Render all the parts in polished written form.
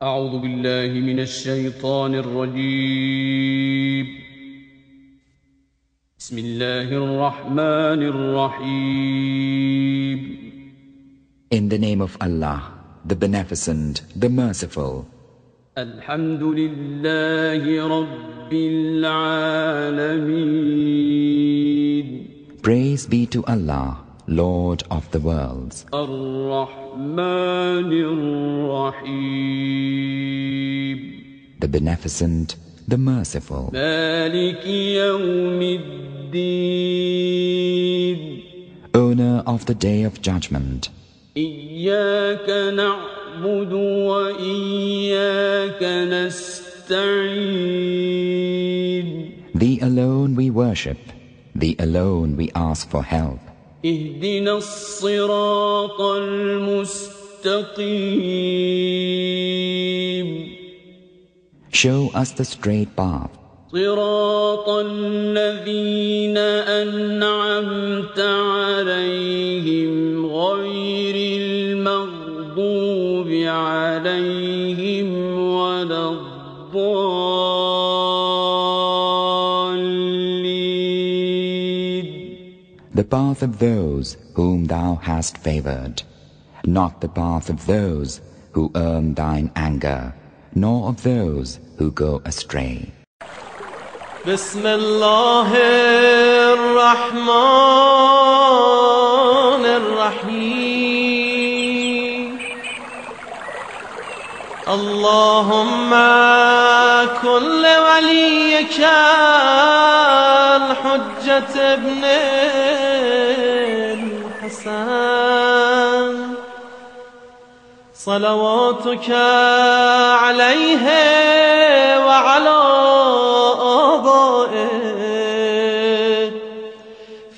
أعوذ بالله من الشيطان الرجيم. بسم الله الرحمن الرحيم. In the name of Allah, the Beneficent, the Merciful. الحمد لله رب العالمين. Praise be to Allah, Lord of the worlds. الرحمن الرحيم. The Beneficent, the Merciful. مالك يوم الدين. Owner of the Day of Judgment. إياك نعبد وإياك نستعين. Thee alone we worship, Thee alone we ask for help. اهدنا الصراط المستقيم. Show us the straight path. صراط الذين أنعمت عليهم غير المغضوب عليهم ولا الضالين. The path of those whom Thou hast favored, not the path of those who earn Thine anger, nor of those who go astray. بسم الله الرحمن الرحيم. اللهم كن لوليك الحجة ابن الحسن صلواتك عليه وعلى آبائه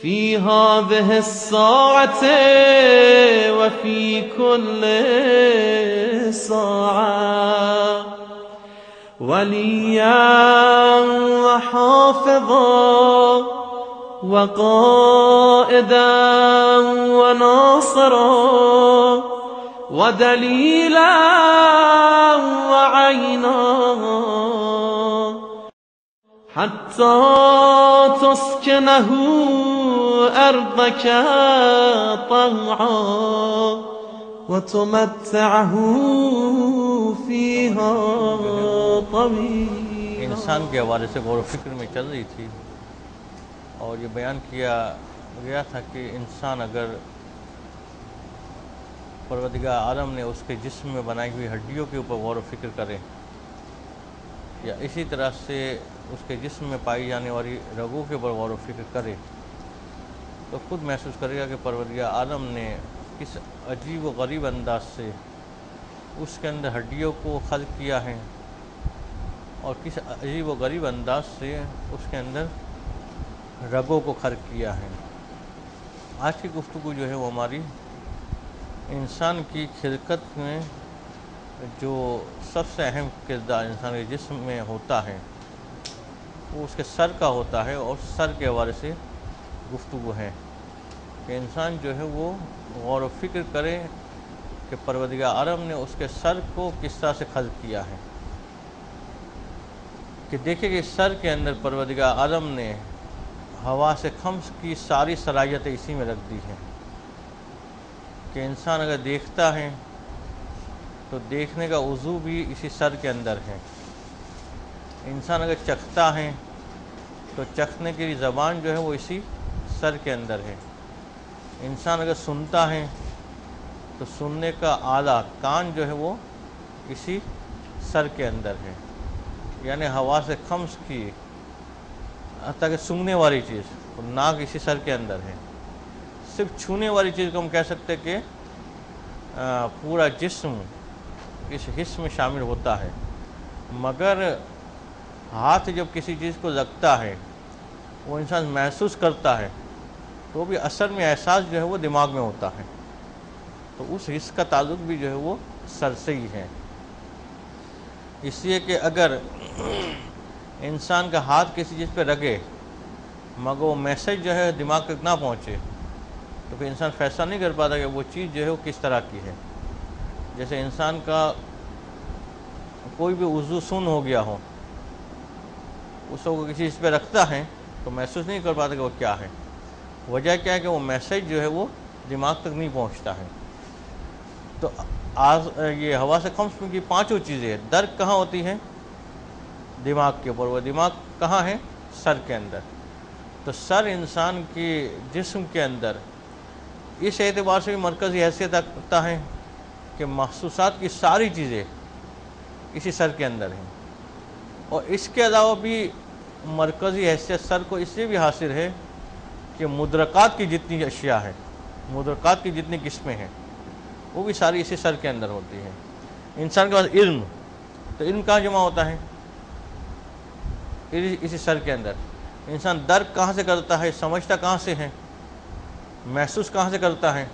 في هذه الساعة وفي كل ساعة وليا وحافظا وقائدا وناصرا ودليلا وعينا حتى تسكنه أرضك طوعا وتمتعه فيها طويلا. انسان کے حوالے سے غور و فکر میں چل رہی تھی اور یہ بیان کیا گیا تھا کہ انسان اگر پروردگار عالم نے اس کے جسم میں بنائی ہوئی ہڈیوں کے اوپر غور و فکر کرے یا اسی طرح سے اس کے جسم میں پائی جانے والی رگوں کے اوپر غور و فکر کرے تو خود محسوس کرے گا کہ پروردگار عالم نے کس عجیب و غریب انداز سے اس کے اندر ہڈیوں کو خلق کیا ہے اور کس عجیب و غریب انداز سے اس کے اندر رگوں کو خلق کیا ہے. آج کی گفتگو جو ہے وہ ہماری انسان کی خلقت میں جو سب سے اہم کردار انسان کے جسم میں ہوتا ہے وہ اس کے سر کا ہوتا ہے اور سر کے حوالے سے گفتگو ہے کہ انسان جو ہے وہ غور و فکر کرے کہ پروردگار عالم نے اس کے سر کو کس طرح سے خلق کیا ہے کہ دیکھیں کہ سر کے اندر پروردگار عالم نے ہوا سے خمس کی ساری صلاحیتیں اسی میں رکھ دی ہیں کہ انسان اگر دیکھتا ہے تو دیکھنے کا عضو بھی اسی سر کے اندر ہے. انسان اگر چکھتا ہے تو چکھنے کی زبان جو ہے وہ اسی سر کے اندر ہے. انسان اگر سنتا ہے تو سننے کا آلہ کان جو ہے وہ اسی سر کے اندر ہے. یعنی ہوا سے خمس کی حتیٰ کہ سونگنے والی چیز ناک اسی سر کے اندر ہے. صرف چھونے والی چیز کو ہم کہہ سکتے کہ پورا جسم اس حص میں شامل ہوتا ہے مگر ہاتھ جب کسی چیز کو لگتا ہے وہ انسان محسوس کرتا ہے تو بھی اثر میں احساس جو ہے وہ دماغ میں ہوتا ہے تو اس حص کا تعلق بھی جو ہے وہ سر سے ہی ہے. اس لیے کہ اگر انسان کا ہاتھ کسی چیز پہ لگے مگر وہ میسج جو ہے دماغ تک نہ پہنچے تو پھر انسان فیصلہ نہیں کر پاتا کہ وہ چیز جو ہے وہ کس طرح کی ہے. جیسے انسان کا کوئی بھی عضو سن ہو گیا ہو، اس کو کسی چیز پہ رکھتا ہے تو محسوس نہیں کر پاتا کہ وہ کیا ہے. وجہ کیا ہے کہ وہ میسج جو ہے وہ دماغ تک نہیں پہنچتا ہے. تو یہ حواس خمس کی پانچوں چیزیں ہیں. درک کہاں ہوتی ہے؟ دماغ کے اوپر. وہ دماغ کہاں ہے؟ سر کے اندر. تو سر انسان کی جسم کے اندر اس اعتبار سے بھی مرکزی حیثیت رکھتا ہے کہ محسوسات کی ساری چیزیں اسی سر کے اندر ہیں. اور اس کے علاوہ بھی مرکزی حیثیت سر کو اس لیے بھی حاصل ہے کہ مدرکات کی جتنی اشیاء ہیں، مدرکات کی جتنی قسمیں ہیں، وہ بھی ساری اسی سر کے اندر ہوتی ہیں. انسان کے پاس علم، تو علم کہاں جمع ہوتا ہے؟ اسی سر کے اندر. انسان درک کہاں سے کرتا ہے؟ سمجھتا کہاں سے ہے؟ محسوس کہاں سے کرتا ہے؟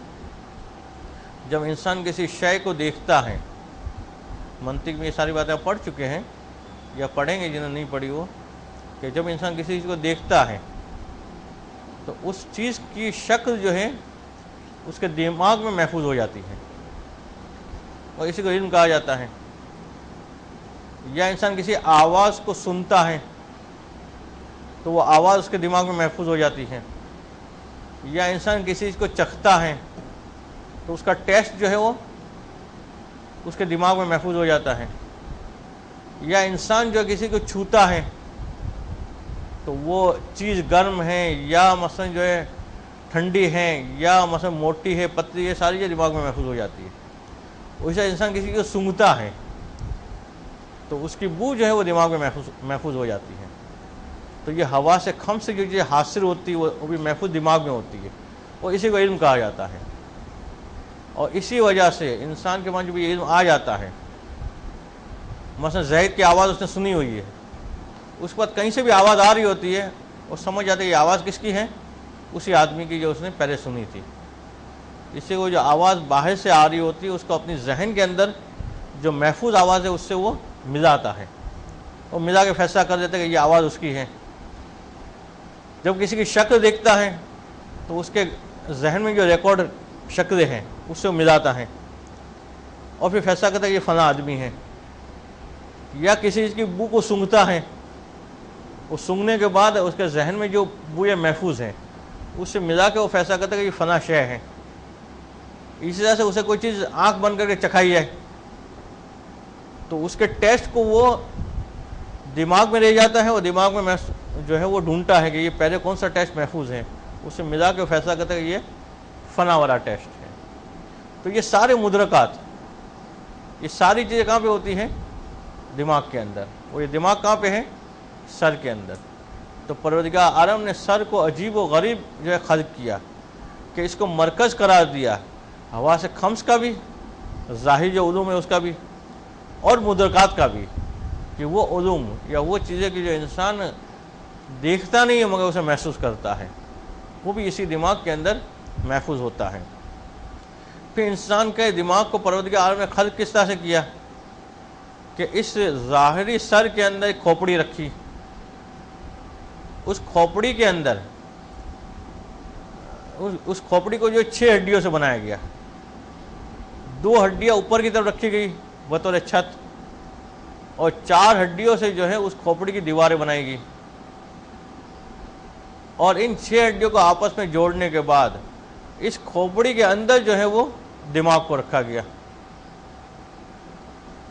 جب انسان کسی شے کو دیکھتا ہے. منطق میں یہ ساری باتیں آپ پڑھ چکے ہیں یا پڑھیں گے جنہوں نے نہیں پڑھی وہ، کہ جب انسان کسی چیز کو دیکھتا ہے تو اس چیز کی شکل جو ہے اس کے دماغ میں محفوظ ہو جاتی ہے، اور اسی کو علم کہا جاتا ہے. یا انسان کسی آواز کو سنتا ہے تو وہ آواز اس کے دماغ میں محفوظ ہو جاتی ہے. یا انسان کسی چیز کو چکھتا ہے تو اس کا ٹیسٹ جو ہے وہ اس کے دماغ میں محفوظ ہو جاتا ہے. یا انسان جو کسی کو چھوتا ہے تو وہ چیز گرم ہے یا مثلا جو ہے ٹھنڈی ہے یا مثلا موٹی ہے پتلی ہے، ساری چیز دماغ میں محفوظ ہو جاتی ہے. ویسا انسان کسی کو سونگھتا ہے تو اس کی بو جو ہے وہ دماغ میں محفوظ ہو جاتی ہے. تو یہ ہوا سے خمس سے جو چیز حاصل ہوتی ہے وہ بھی محفوظ دماغ میں ہوتی ہے، اور اسی کو علم کہا جاتا ہے. اور اسی وجہ سے انسان کے پاس جب یہ علم آ جاتا ہے، مثلا زید کی آواز اس نے سنی ہوئی ہے، اس کے بعد کہیں سے بھی آواز آ رہی ہوتی ہے اور سمجھ جاتا ہے یہ آواز کس کی ہے؟ اسی آدمی کی جو اس نے پہلے سنی تھی. اس سے وہ جو آواز باہر سے آ رہی ہوتی ہے اس کو اپنی ذہن کے اندر جو محفوظ آواز ہے اس سے وہ ملاتا ہے، اور ملا کے فیصلہ کر دیتا ہے کہ یہ آواز اس کی ہے. جب کسی کی شکل دیکھتا ہے تو اس کے ذہن میں جو ریکارڈ شکلیں ہیں اس سے وہ ملاتا ہے، اور پھر فیصلہ کرتا ہے کہ یہ فلاں آدمی ہے. یا کسی چیز کی بو کو سونگھتا ہے، وہ سونگھنے کے بعد اس کے ذہن میں جو بوئیں محفوظ ہیں اس سے ملا کے وہ فیصلہ کرتا ہے کہ یہ فلاں شے ہے. اسی طرح سے اسے کوئی چیز آنکھ بند کر کے چکھائی جائے تو اس کے ٹیسٹ کو وہ دماغ میں رہ جاتا ہے، اور دماغ میں جو ہے وہ ڈھونڈتا ہے کہ یہ پہلے کون سا ٹیسٹ محفوظ ہے، اس سے ملا کے فیصلہ کرتا ہے کہ یہ فلاں والا ٹیسٹ ہے. تو یہ سارے مدرکات، یہ ساری چیزیں کہاں پہ ہوتی ہیں؟ دماغ کے اندر. اور یہ دماغ کہاں پہ ہے؟ سر کے اندر. تو پروردگار عالم نے سر کو عجیب و غریب جو ہے خلق کیا کہ اس کو مرکز قرار دیا، ہوا سے خمس کا بھی، ظاہر جو علوم ہے اس کا بھی، اور مدرکات کا بھی، کہ وہ علوم یا وہ چیزیں کہ جو انسان دیکھتا نہیں ہے مگر اسے محسوس کرتا ہے، وہ بھی اسی دماغ کے اندر محفوظ ہوتا ہے. پھر انسان کے دماغ کو پروردگار عالم نے خلق کس طرح سے کیا کہ اس ظاہری سر کے اندر ایک کھوپڑی رکھی. اس کھوپڑی کے اندر اس کھوپڑی کو جو 6 ہڈیوں سے بنایا گیا. 2 ہڈیاں اوپر کی طرف رکھی گئی بطور چھت، اور 4 ہڈیوں سے جو ہے اس کھوپڑی کی دیواریں بنائی گئی. اور ان 6 ہڈیوں کو آپس میں جوڑنے کے بعد اس کھوپڑی کے اندر جو ہے وہ دماغ کو رکھا گیا.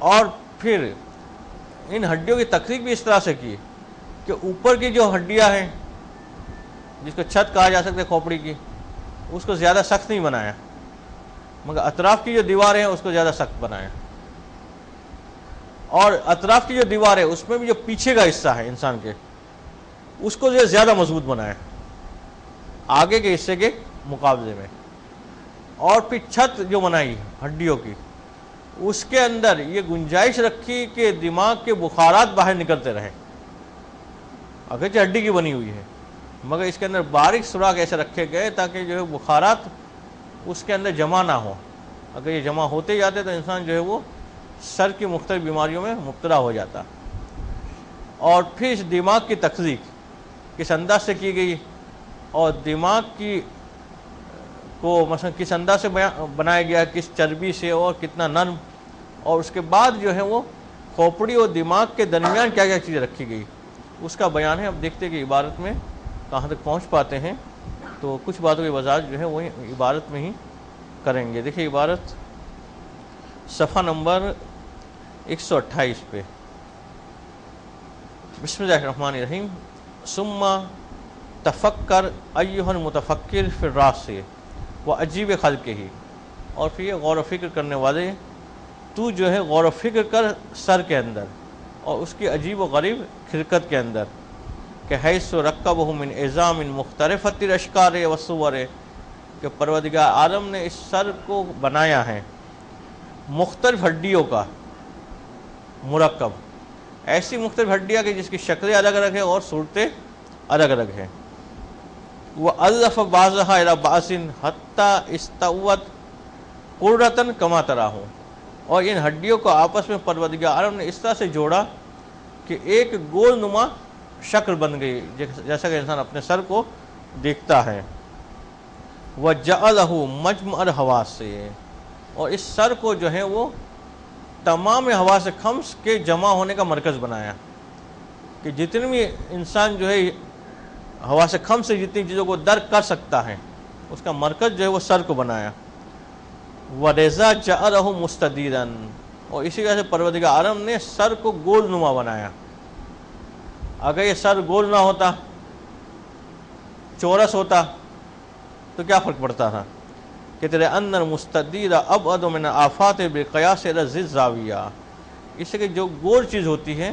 اور پھر ان ہڈیوں کی تخلیق بھی اس طرح سے کی کہ اوپر کی جو ہڈیاں ہیں جس کو چھت کہا جا سکتا ہے کھوپڑی کی، اس کو زیادہ سخت نہیں بنایا، مگر اطراف کی جو دیواریں ہیں اس کو زیادہ سخت بنایا. اور اطراف کی جو دیوار ہے اس میں بھی جو پیچھے کا حصہ ہے انسان کے اس کو جو زیادہ مضبوط بنایا آگے کے حصے کے مقابلے میں. اور پھر چھت جو بنائی ہڈیوں کی اس کے اندر یہ گنجائش رکھی کہ دماغ کے بخارات باہر نکلتے رہیں. اگرچہ ہڈی کی بنی ہوئی ہے مگر اس کے اندر باریک سوراخ ایسے رکھے گئے تاکہ جو ہے بخارات اس کے اندر جمع نہ ہو. اگر یہ جمع ہوتے جاتے تو انسان جو ہے وہ سر کی مختلف بیماریوں میں مبتلا ہو جاتا. اور پھر اس دماغ کی تخلیق کس انداز سے کی گئی اور دماغ کی کو مثلا کس انداز سے بنایا گیا، کس چربی سے اور کتنا نرم، اور اس کے بعد جو ہے وہ کھوپڑی اور دماغ کے درمیان کیا کیا چیزیں رکھی گئی اس کا بیان ہے. اب دیکھتے ہیں کہ عبارت میں کہاں تک پہنچ پاتے ہیں. تو کچھ باتوں کی وضاحت جو ہے وہ عبارت میں ہی کریں گے. دیکھیے عبارت صفحہ نمبر 128 پہ. بسم اللہ الرحمن الرحیم. ثم تفکر ایھا المتفکر فی الراس و عجیب خلقہ. اور پھر یہ غور و فکر کرنے والے تو جو ہے غور و فکر کر سر کے اندر اور اس کی عجیب و غریب خلقت کے اندر کہ حیث رکبہ من عظام مختلفۃ الاشکال والصور کہ پروردگار عالم نے اس سر کو بنایا ہے مختلف ہڈیوں کا مرکب. ایسی مختلف ہڈیاں کہ جس کی شکلیں الگ الگ ہیں اور صورتیں الگ الگ ہیں. وَأَلَّفَ بَعْضَهَا إِلَى بَعْضٍ حَتَّى اسْتَوَتْ قُرَّةً كَمَا تَرَاهُ. اور ان ہڈیوں کو آپس میں پروردگار عالم نے اس طرح سے جوڑا کہ ایک گول نما شکل بن گئی جیسا کہ انسان اپنے سر کو دیکھتا ہے. وَجَعَلَهُ مَجْمَعَ الْحَوَاسِ. اور اس سر کو جو ہے وہ تمام حواس خمس کے جمع ہونے کا مرکز بنایا کہ جتنے بھی انسان جو ہے حواس خمس سے جتنی چیزوں کو درک کر سکتا ہے اس کا مرکز جو ہے وہ سر کو بنایا. وَرَزَا جَعَلَهُ مُسْتَدِيرًا. اور اسی وجہ سے پروردگار عالم نے سر کو گول نما بنایا. اگر یہ سر گول نہ ہوتا چورس ہوتا تو کیا فرق پڑتا تھا. کہتے رہے ان المستدیر ابعد من آفات بقیاس الی ذی الزاویہ. اس سے کہ جو گول چیز ہوتی ہے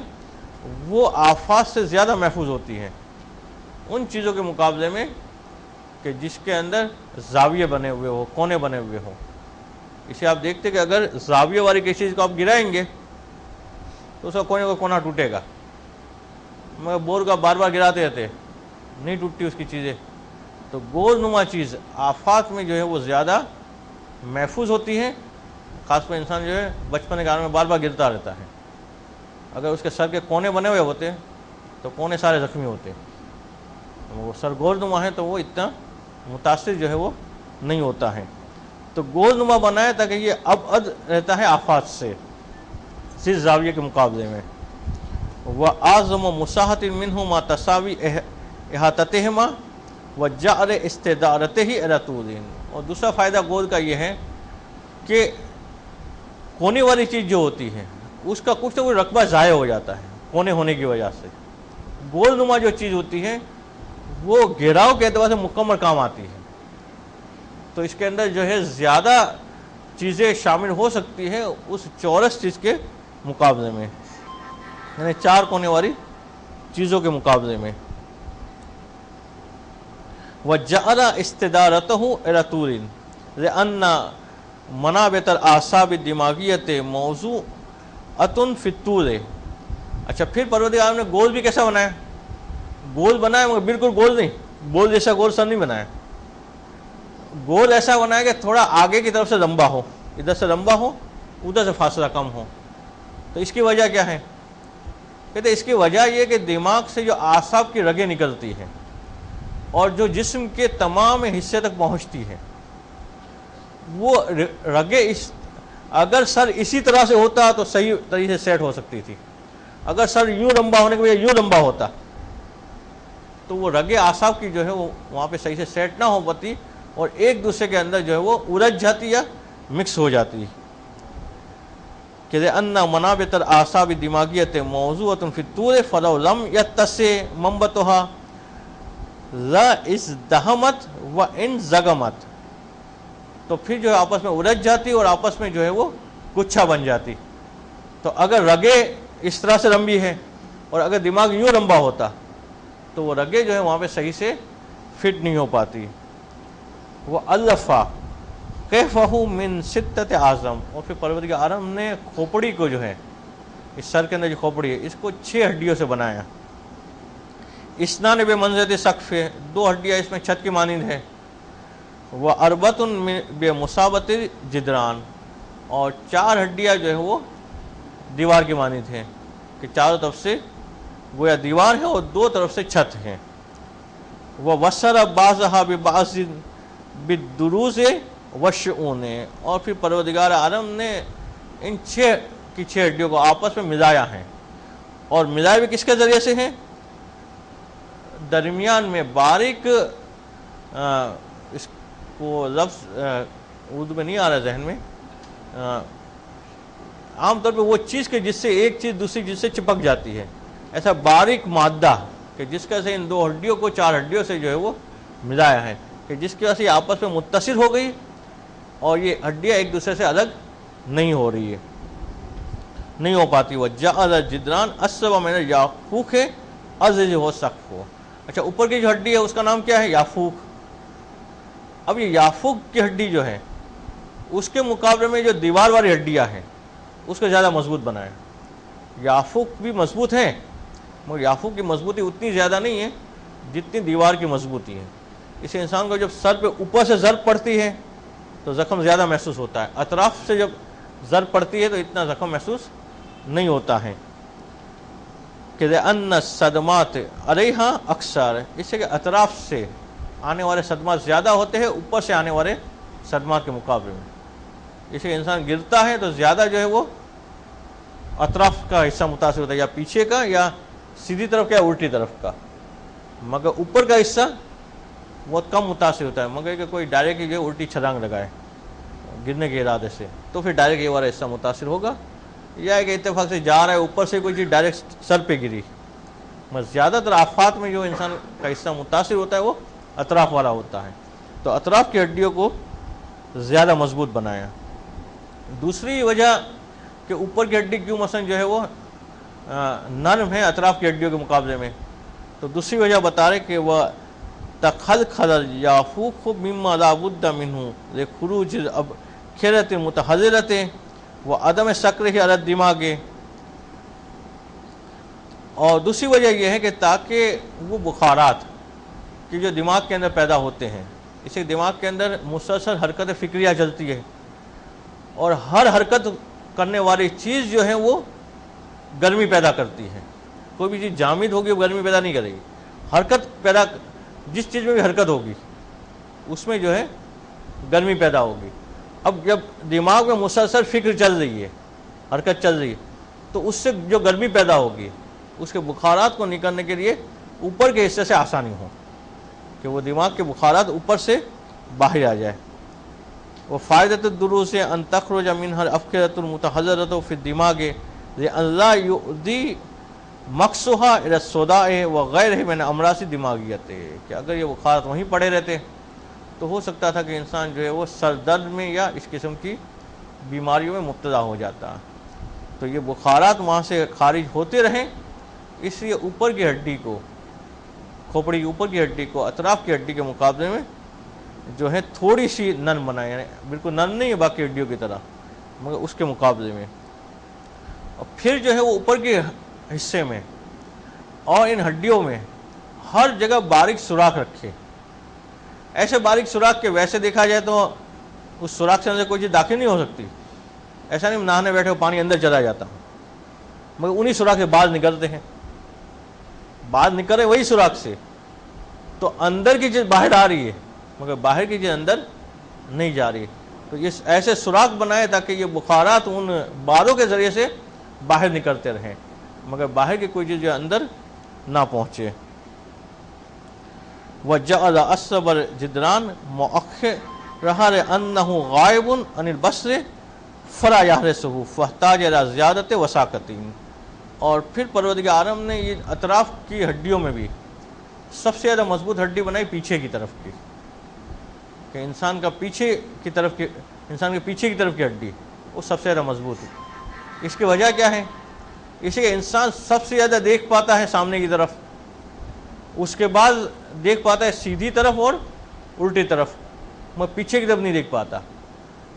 وہ آفات سے زیادہ محفوظ ہوتی ہے ان چیزوں کے مقابلے میں کہ جس کے اندر زاویے بنے ہوئے ہو کونے بنے ہوئے ہوں. اسے آپ دیکھتے کہ اگر زاویے والی کسی چیز کو آپ گرائیں گے تو اس کا کونے کا کونا ٹوٹے گا. مگر بور کا بار بار گراتے رہتے نہیں ٹوٹتی اس کی چیزیں. تو گول نما چیز آفات میں جو ہے وہ زیادہ محفوظ ہوتی ہے. خاص پر انسان جو ہے بچپن کے کار میں بار بار گرتا رہتا ہے. اگر اس کے سر کے کونے بنے ہوئے ہوتے تو کونے سارے زخمی ہوتے. وہ سر گول نما ہے تو وہ اتنا متاثر جو ہے وہ نہیں ہوتا ہے. تو گول نما بنایا تاکہ یہ ابعد رہتا ہے آفات سے صرف زاویے کے مقابلے میں. وَأَعْظَمُ مُسَاحَةٍ مِّنْهُ مَا تَسَاوِي اِحَاطَتِهِمَا وَجَعْلَ اسْتِدَارَتِهِ إِلَى طُولٍ. اور دوسرا فائدہ گول کا یہ ہے کہ کونے والی چیز جو ہوتی ہے اس کا کچھ نہ کچھ رقبہ ضائع ہو جاتا ہے کونے ہونے کی وجہ سے. گول نما جو چیز ہوتی ہے وہ گھیراؤ کے اعتبار سے مکمل کام آتی ہے. تو اس کے اندر جو ہے زیادہ چیزیں شامل ہو سکتی ہے اس چورس چیز کے مقابلے میں یعنی چار کونے والی چیزوں کے مقابلے میں. وَجَعَلَ اسْتِدَارَتَهُ إِلَى طُولٍ لِأَنَّ مَنَابِتَ الْأَعْصَابِ الدِّمَاغِيَّةِ مَوْضُوعَةٌ فِي الطُّولِ. اچھا پھر پروردگار نے گول بھی کیسا بنایا. گول بنایا مگر بالکل گول نہیں. بول جیسا گول سر نہیں بنایا. گول ایسا بنایا کہ تھوڑا آگے کی طرف سے لمبا ہو ادھر سے لمبا ہو ادھر سے فاصلہ کم ہو. تو اس کی وجہ کیا ہے. کہتے اس کی وجہ یہ کہ دماغ سے جو اعصاب کی رگیں نکلتی ہیں اور جو جسم کے تمام حصے تک پہنچتی ہے وہ رگیں اگر سر اسی طرح سے ہوتا تو صحیح طریقے سے سیٹ ہو سکتی تھی. اگر سر یوں لمبا ہونے کے بجائے یوں لمبا ہوتا تو وہ رگیں اعصاب کی جو ہے وہ وہاں پہ صحیح سے سیٹ نہ ہو پاتی اور ایک دوسرے کے اندر جو ہے وہ الجھ جاتی یا مکس ہو جاتی. کہ ان منابت الاعصاب الدماغیۃ موضوعۃ فی الطول فلو لم یتسع منبتها لا ازدحمت و انزغمت. تو پھر جو ہے آپس میں الجھ جاتی اور آپس میں جو ہے وہ گچھا بن جاتی. تو اگر رگیں اس طرح سے لمبی ہے اور اگر دماغ یوں لمبا ہوتا تو وہ رگیں جو ہے وہاں پہ صحیح سے فٹ نہیں ہو پاتی. وہ الفا کیفہ من ستۃ اعظم. اور پھر پروردگار عالم نے کھوپڑی کو جو ہے اس سر کے اندر جو کھوپڑی ہے اس کو 6 ہڈیوں سے بنایا. اسنان بے منزلۃ سقف ہے 2 ہڈیاں اس میں چھت کی مانند ہے. وہ اربۃ بے مسابت جدران. اور 4 ہڈیاں جو ہے وہ دیوار کی مانند ہیں کہ چاروں طرف سے گویا دیوار ہے اور 2 طرف سے چھت ہے. وہ وسر بعضها ببعض بالدروز والشؤون. اور پھر پروردگار عالم نے ان 6 کی 6 ہڈیوں کو آپس میں ملایا ہے، اور ملایا بھی کس کے ذریعے سے ہیں؟ درمیان میں باریک، اس کو لفظ اردو میں نہیں آ رہا ذہن میں، عام طور پہ وہ چیز کہ جس سے ایک چیز دوسری چیز سے چپک جاتی ہے، ایسا باریک مادہ کہ جس کا سے ان 2 ہڈیوں کو 4 ہڈیوں سے جو ہے وہ ملایا ہے، کہ جس کی وجہ سے یہ آپس میں متصل ہو گئی اور یہ ہڈیاں ایک دوسرے سے الگ نہیں ہو رہی ہے، نہیں ہو پاتی۔ وَجَعَلَ الْجِدْرَانَ أَسْوَأَ مِنَ الْيَافُوقِ أَزْلِهُ سَقْفُهُ۔ اچھا، اوپر کی جو ہڈی ہے اس کا نام کیا ہے؟ یافوق۔ اب یہ یافوق کی ہڈی جو ہے اس کے مقابلے میں جو دیوار والی ہڈیاں ہیں اس کو زیادہ مضبوط بنائے۔ یافوق بھی مضبوط ہیں مگر یافوق کی مضبوطی اتنی زیادہ نہیں ہے جتنی دیوار کی مضبوطی ہے۔ اس انسان کو جب سر پہ اوپر سے ضرب پڑتی ہے تو زخم زیادہ محسوس ہوتا ہے، اطراف سے جب ضرب پڑتی ہے تو اتنا زخم محسوس نہیں ہوتا ہے۔ کہ لِأَنَّ الصَّدْمَاتِ عَلَيْهَا اکثر، اس سے کہ اطراف سے آنے والے صدمات زیادہ ہوتے ہیں اوپر سے آنے والے صدمات کے مقابلے میں۔ اس سے انسان گرتا ہے تو زیادہ جو ہے وہ اطراف کا حصہ متاثر ہوتا ہے، یا پیچھے کا یا سیدھی طرف کا یا الٹی طرف کا، مگر اوپر کا حصہ بہت کم متاثر ہوتا ہے، مگر کہ کوئی ڈائریکٹ جو ہے الٹی چھلانگ لگائے گرنے کے ارادے سے تو پھر ڈائریکٹ یہ والا حصہ متاثر ہوگا، یا کہ اتفاق سے جا رہا ہے اوپر سے کوئی چیز ڈائریکٹ سر پہ گری۔ مگر زیادہ تر آفات میں جو انسان کا حصہ متاثر ہوتا ہے وہ اطراف والا ہوتا ہے، تو اطراف کی ہڈیوں کو زیادہ مضبوط بنایا۔ دوسری وجہ کہ اوپر کی ہڈی کیوں مثلا جو ہے وہ نرم ہے اطراف کی ہڈیوں کے مقابلے میں، تو دوسری وجہ بتا رہے کہ وہ تخلخل اليافوق مما لا بد منه لخروج الابخرة المتحررة وعدم سكره على الدماغ۔ اور دوسری وجہ یہ ہے کہ تاکہ وہ بخارات کہ جو دماغ کے اندر پیدا ہوتے ہیں، اس سے دماغ کے اندر مسلسل حرکت فکریہ چلتی ہے، اور ہر حرکت کرنے والی چیز جو ہے وہ گرمی پیدا کرتی ہے۔ کوئی بھی چیز جامد ہوگی وہ گرمی پیدا نہیں کرے گی، حرکت پیدا، جس چیز میں بھی حرکت ہوگی اس میں جو ہے گرمی پیدا ہوگی۔ اب جب دماغ میں مسلسل فکر چل رہی ہے، حرکت چل رہی ہے، تو اس سے جو گرمی پیدا ہوگی اس کے بخارات کو نکلنے کے لیے اوپر کے حصے سے آسانی ہو کہ وہ دماغ کے بخارات اوپر سے باہر آ جائے۔ وہ فائدۃ الدروس ان تخرج منها الافکرۃ المتحررۃ فی الدماغ لان لا یؤذی مقصها الى الصداع وغیرہ من امراض دماغیت، کہ اگر یہ بخارات وہیں پڑے رہتے تو ہو سکتا تھا کہ انسان جو ہے وہ سر درد میں یا اس قسم کی بیماریوں میں مبتلا ہو جاتا۔ تو یہ بخارات وہاں سے خارج ہوتے رہیں، اس لیے اوپر کی ہڈی کو، کھوپڑی کی اوپر کی ہڈی کو اطراف کی ہڈی کے مقابلے میں جو ہے تھوڑی سی نرم بنائے، یعنی بالکل نرم نہیں ہے باقی ہڈیوں کی طرح مگر اس کے مقابلے میں۔ اور پھر جو ہے وہ اوپر کے حصے میں اور ان ہڈیوں میں ہر جگہ باریک سوراخ رکھے، ایسے باریک سوراخ کہ ویسے دیکھا جائے تو اس سوراخ سے اندر کوئی چیز داخل نہیں ہو سکتی، ایسا نہیں نہانے بیٹھے ہو پانی اندر چلا جاتا مگر انہی سوراخ سے باز نکلتے ہیں، باز نکل رہے وہی سوراخ سے، تو اندر کی چیز باہر آ رہی ہے مگر باہر کی چیز اندر نہیں جا رہی، تو یہ ایسے سوراخ بنائے تاکہ یہ بخارات ان باروں کے ذریعے سے باہر نکلتے رہیں مگر باہر کی کوئی چیز جو اندر نہ پہنچے۔ وَجَعَلَ أَصْبَ الْجِدْرَانِ مُؤَخِّرَهَا لِأَنَّهُ غَائِبٌ عَنِ الْبَصَرِ فَلَا يَحْرِسُهُ فَاحْتَاجَ إِلَى زِيَادَةِ وَسَاقَةٍ۔ اور پھر پروردگار عالم نے یہ اطراف کی ہڈیوں میں بھی سب سے زیادہ مضبوط ہڈی بنائی پیچھے کی طرف کی، کہ انسان کے پیچھے کی طرف کی ہڈی وہ سب سے زیادہ مضبوط ہے۔ اس کی وجہ کیا ہے؟ اس لیے انسان سب سے زیادہ دیکھ پاتا ہے سامنے کی طرف، اس کے بعد دیکھ پاتا ہے سیدھی طرف اور الٹی طرف، مگر پیچھے کی طرف نہیں دیکھ پاتا۔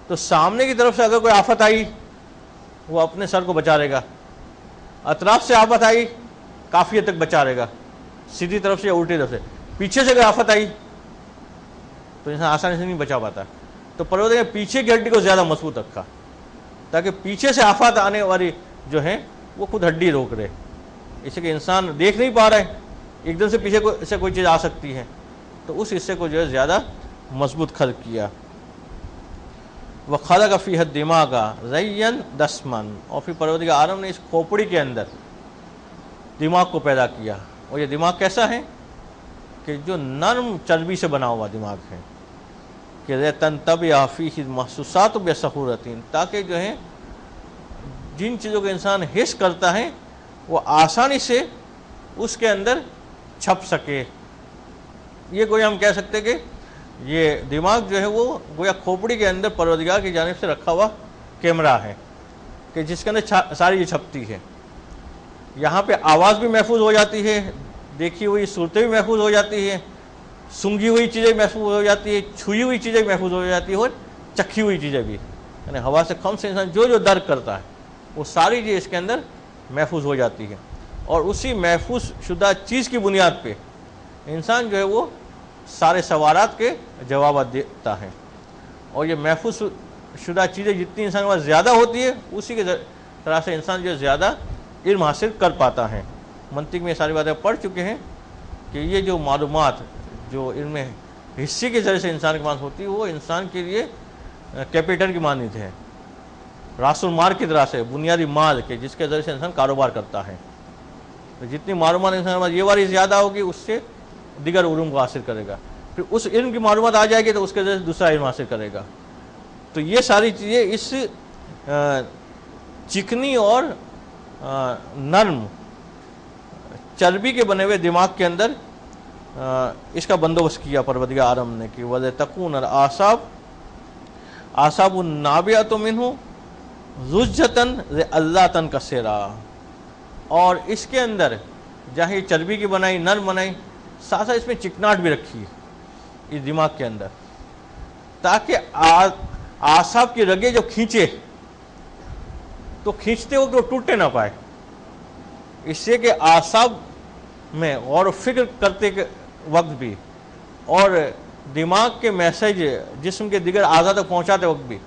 تو سامنے کی طرف سے اگر کوئی آفت آئی وہ اپنے سر کو بچا لے گا، اطراف سے آفت آئی کافی حد تک بچا لے گا، سیدھی طرف سے یا الٹی طرف سے۔ پیچھے سے اگر آفت آئی تو انسان آسانی سے نہیں بچا پاتا، تو پروردگار نے پیچھے کی ہڈی کو زیادہ مضبوط رکھا تاکہ پیچھے سے آفات آنے والی جو ہے وہ خود ہڈی روک رہے، اس لیے کہ انسان دیکھ نہیں پا رہا ہے، ایک دم سے پیچھے سے کوئی چیز آ سکتی ہے، تو اس حصے کو جو ہے زیادہ مضبوط خلق کیا۔ وَخَلَقَ فِيهَا الدِّمَاغَ زَيًّا دَسْمًا، اور پھر پروردگار عالم نے اس کھوپڑی کے اندر دماغ کو پیدا کیا. اور یہ دماغ کیسا ہے کہ جو نرم چربی سے بنا ہوا دماغ ہے، کہ تنطبع فیہ محسوسات بسہولۃ، تاکہ جو ہے جن چیزوں کو انسان حس کرتا ہے وہ آسانی سے اس کے اندر چھپ سکے. یہ گویا ہم کہہ سکتے کہ یہ دماغ جو ہے وہ گویا کھوپڑی کے اندر پروردگار کی جانب سے رکھا ہوا کیمرہ ہے کہ جس کے اندر ساری یہ چھپتی ہے. یہاں پہ آواز بھی محفوظ ہو جاتی ہے، دیکھی ہوئی صورتیں بھی محفوظ ہو جاتی ہیں، سنگی ہوئی چیزیں محفوظ ہو جاتی ہیں، چھوئی ہوئی چیزیں محفوظ ہو جاتی ہیں، اور چکھی ہوئی چیزیں بھی، یعنی ہوا سے خم سے انسان جو درک کرتا ہے وہ ساری چیز اس کے اندر محفوظ ہو جاتی ہے. اور اسی محفوظ شدہ چیز کی بنیاد پہ انسان جو ہے وہ سارے سوالات کے جوابات دیتا ہے. اور یہ محفوظ شدہ چیزیں جتنی انسان کے پاس زیادہ ہوتی ہے اسی کے طرح سے انسان جو زیادہ علم حاصل کر پاتا ہے. منطق میں یہ ساری باتیں پڑھ چکے ہیں کہ یہ جو معلومات جو علم حصے کے ذریعے سے انسان کے پاس ہوتی ہے وہ انسان کے لیے کیپیٹل کی مانند ہے، راس المال کی طرح سے، بنیادی مال کے جس کے ذریعے سے انسان کاروبار کرتا ہے. تو جتنی معلومات انسان کے پاس یہ والی زیادہ ہوگی اس سے دیگر علوم کو حاصل کرے گا، پھر اس علم کی معلومات آ جائے گی تو اس کے ذریعے سے دوسرا علم حاصل کرے گا. تو یہ ساری چیزیں اس چکنی اور نرم چربی کے بنے ہوئے دماغ کے اندر اس کا بندوبست کیا پروردگار عالم نے کہ وَلْتَكُونَ الْأَعْصَابُ النَّابِعَةُ مِنْهُ زُجَّةً لِأَلَّا تَنْكَسِرَا. اور اس کے اندر جہاں یہ چربی کی بنائی، نرم بنائی، ساتھ ساتھ اس میں چکناٹ بھی رکھی ہے اس دماغ کے اندر، تاکہ اعصاب کی رگیں جو کھینچے تو کھینچتے وقت وہ ٹوٹے نہ پائے، اس سے کہ اعصاب میں غور و فکر کرتے وقت بھی اور دماغ کے میسج جسم کے دیگر اعضاء تک پہنچاتے وقت بھی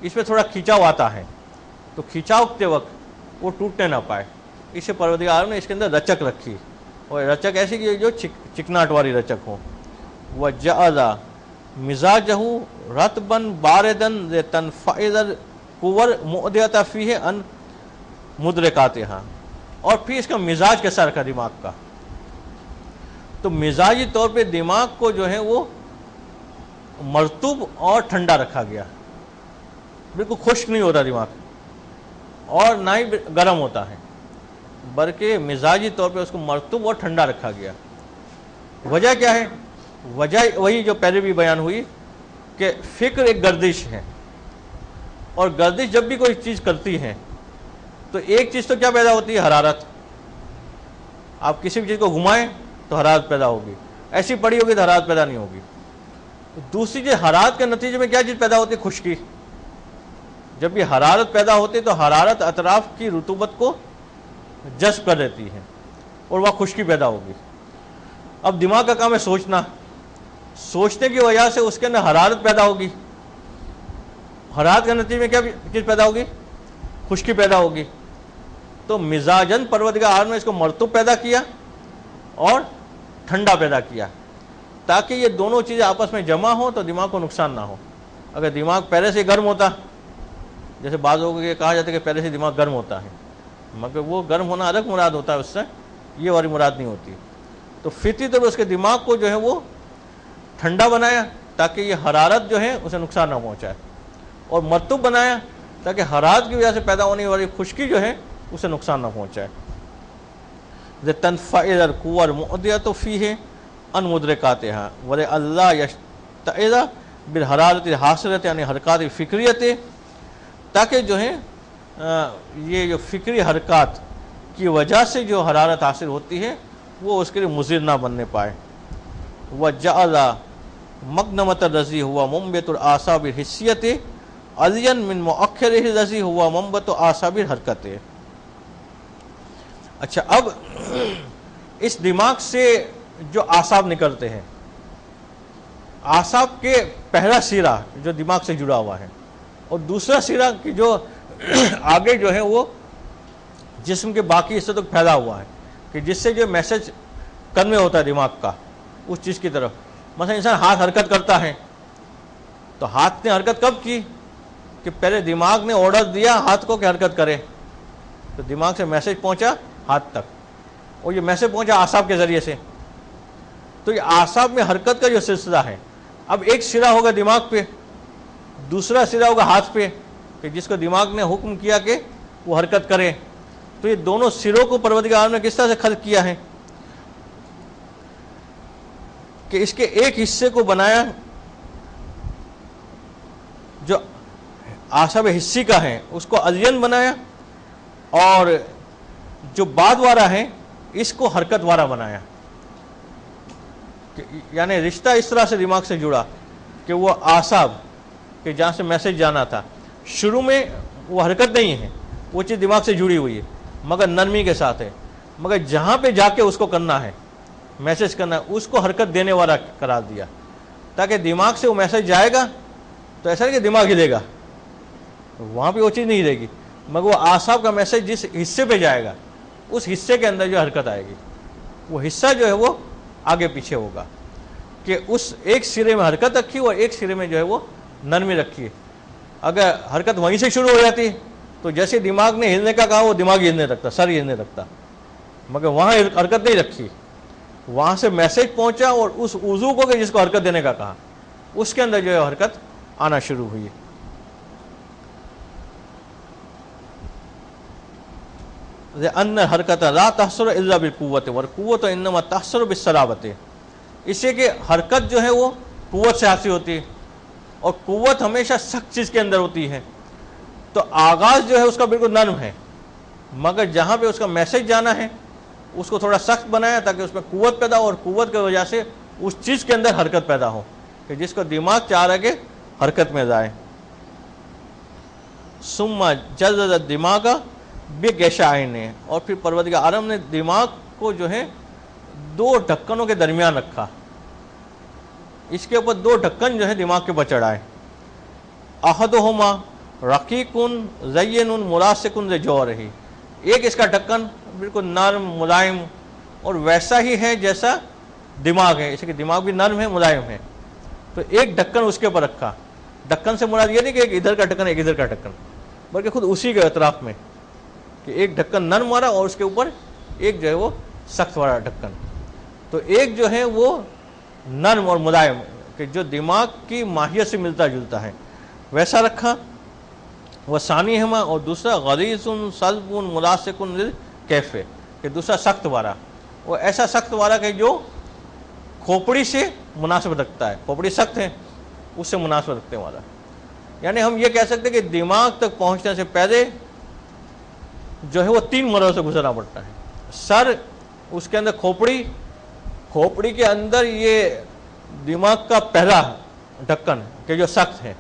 اس میں تھوڑا کھینچاؤ آتا ہے، تو کھینچاؤ کے وقت وہ ٹوٹنے نہ پائے. اس سے پروردگار نے اس کے اندر رچک رکھی، اور رچک ایسی کہ جو چکناٹ والی رچک ہو. وَجَعَلَ مِزَاجَهُ رَطْبًا بَارِدًا لِتَنْفَعِلَ الْقُوَّةُ مُعْدِيَةً فِيهِ عَنْ مُدْرِكَاتِهَا. اور پھر اس کا مزاج کیسا رکھا دماغ کا، تو مزاجی طور پہ دماغ کو جو ہے وہ مرطوب اور ٹھنڈا رکھا گیا، بالکل خشک نہیں ہوتا دماغ اور نہ ہی گرم ہوتا ہے، بلکہ مزاجی طور پہ اس کو مرطوب اور ٹھنڈا رکھا گیا. وجہ کیا ہے؟ وجہ وہی جو پہلے بھی بیان ہوئی کہ فکر ایک گردش ہے، اور گردش جب بھی کوئی چیز کرتی ہے تو ایک چیز تو کیا پیدا ہوتی ہے؟ حرارت. آپ کسی بھی چیز کو گھمائیں تو حرارت پیدا ہوگی، ایسی پڑی ہوگی تو حرارت پیدا نہیں ہوگی. دوسری چیز، حرارت کے نتیجے میں کیا چیز پیدا ہوتی ہے؟ خشکی. جب بھی حرارت پیدا ہوتی ہے تو حرارت اطراف کی رطوبت کو جذب کر دیتی ہے اور وہاں خشکی پیدا ہوگی. اب دماغ کا کام ہے سوچنا، سوچنے کی وجہ سے اس کے اندر حرارت پیدا ہوگی، حرارت کے نتیجے میں کیا چیز پیدا ہوگی؟ خشکی پیدا ہوگی. تو مزاجن پروردگار عالم نے اس کو مرطوب پیدا کیا اور ٹھنڈا پیدا کیا، تاکہ یہ دونوں چیزیں آپس میں جمع ہوں تو دماغ کو نقصان نہ ہو. اگر دماغ پہلے سے گرم ہوتا، جیسے بعض لوگوں کو یہ کہا جاتا ہے کہ پہلے سے دماغ گرم ہوتا ہے، مگر وہ گرم ہونا الگ مراد ہوتا ہے، اس سے یہ والی مراد نہیں ہوتی. تو فطری طور پر اس کے دماغ کو جو ہے وہ ٹھنڈا بنایا تاکہ یہ حرارت جو ہے اسے نقصان نہ پہنچائے، اور مرطوب بنایا تاکہ حرارت کی وجہ سے پیدا ہونے والی خشکی جو ہے اسے نقصان نہ پہنچائے. تنفعل القوى المؤدية فيه عن مدركاتها ولئلا يشتعل بالحرارة الحاصلة یعنی حرکات فکریت، تاکہ جو ہے یہ جو فکری حرکات کی وجہ سے جو حرارت حاصل ہوتی ہے وہ اس کے لیے مضر نہ بننے پائے. وجعل مغنمة الذي هو منبت الأعصاب الحسية ألين من مؤخره الذي هو منبت أعصاب الحركة. اچھا، اب اس دماغ سے جو اعصاب نکلتے ہیں، اعصاب کے پہلا سیرا جو دماغ سے جڑا ہوا ہے اور دوسرا سیرا کی جو آگے جو ہے وہ جسم کے باقی حصے تک پھیلا ہوا ہے، کہ جس سے جو میسج کنوے ہوتا ہے دماغ کا اس چیز کی طرف. مثلا انسان ہاتھ حرکت کرتا ہے تو ہاتھ نے حرکت کب کی؟ کہ پہلے دماغ نے آرڈر دیا ہاتھ کو کہ حرکت کرے، تو دماغ سے میسج پہنچا ہاتھ تک، اور یہ میسج پہنچا اعصاب کے ذریعے سے. تو یہ اعصاب میں حرکت کا جو سلسلہ ہے، اب ایک سرا ہوگا دماغ پہ، دوسرا سرا ہوگا ہاتھ پہ، کہ جس کو دماغ نے حکم کیا کہ وہ حرکت کرے. تو یہ دونوں سروں کو پروردگار نے کس طرح سے خلق کیا ہے کہ اس کے ایک حصے کو بنایا جو اعصاب حسی کا ہے اس کو الین بنایا، اور جو بعد والا ہے اس کو حرکت والا بنایا. یعنی رشتہ اس طرح سے دماغ سے جڑا کہ وہ اعصاب کہ جہاں سے میسج جانا تھا، شروع میں وہ حرکت نہیں ہے، وہ چیز دماغ سے جڑی ہوئی ہے مگر نرمی کے ساتھ ہے، مگر جہاں پہ جا کے اس کو کرنا ہے، میسج کرنا ہے، اس کو حرکت دینے والا قرار دیا، تاکہ دماغ سے وہ میسج جائے گا تو ایسا نہیں کہ دماغ ہلے گا، وہاں پہ وہ چیز نہیں رہے گی، مگر وہ اعصاب کا میسج جس حصے پہ جائے گا اس حصے کے اندر جو حرکت آئے گی، وہ حصہ جو ہے وہ آگے پیچھے ہوگا، کہ اس ایک سرے میں حرکت رکھی اور ایک سرے میں جو ہے وہ نرمی رکھی ہے. اگر حرکت وہیں سے شروع ہو جاتی تو جیسے دماغ نے ہلنے کا کہا وہ دماغ ہلنے لگتا، سر ہلنے لگتا، مگر وہاں حرکت نہیں رکھی، وہاں سے میسج پہنچا اور اس عضو کو کہ جس کو حرکت دینے کا کہا اس کے اندر جو ہے حرکت آنا شروع ہوئی. ان حرکت لا تحصل الا بالقوت والقوت انما تحصل بالصلابۃ، اس سے کہ حرکت جو ہے وہ قوت سے حاصل ہوتی ہے، اور قوت ہمیشہ سخت چیز کے اندر ہوتی ہے. تو آغاز جو ہے اس کا بالکل نرم ہے، مگر جہاں پہ اس کا میسج جانا ہے اس کو تھوڑا سخت بنایا تاکہ اس میں قوت پیدا ہو، اور قوت کی وجہ سے اس چیز کے اندر حرکت پیدا ہو کہ جس کو دماغ چاہ رہا ہے کہ حرکت میں جائے. ثم جزز الدماغ بغشائن، اور پھر پروردگار عالم نے دماغ کو جو ہے دو ڈھکنوں کے درمیان رکھا، اس کے اوپر دو ڈھکن جو ہے دماغ کے اوپر چڑھائے. احدہما رقیق زین ملاصق لجوہرہ، ایک اس کا ڈھکن بالکل نرم ملائم اور ویسا ہی ہے جیسا دماغ ہے، اس کے دماغ بھی نرم ہے ملائم ہے. تو ایک ڈھکن اس کے اوپر رکھا، ڈھکن سے مراد یہ نہیں کہ ایک ادھر کا ڈھکن ایک ادھر کا ڈھکن، بلکہ خود اسی کے اطراف میں کہ ایک ڈھکن نرم والا اور اس کے اوپر ایک جو ہے وہ سخت والا ڈھکن. تو ایک جو ہے وہ نرم اور ملائم کہ جو دماغ کی ماہیت سے ملتا جلتا ہے ویسا رکھا. وہ ثانی ہما، اور دوسرا غلیظ صلب ملاصق للکیف، کہ دوسرا سخت والا، وہ ایسا سخت والا کہ جو کھوپڑی سے مناسب رکھتا ہے، کھوپڑی سخت ہے اس سے مناسب رکھنے والا. یعنی ہم یہ کہہ سکتے ہیں کہ دماغ تک پہنچنے سے پہلے جو ہے وہ 3 مرحلوں سے گزرنا پڑتا ہے. سر، اس کے اندر کھوپڑی کے اندر یہ دماغ کا پہلا ڈھکن کہ جو سخت ہے،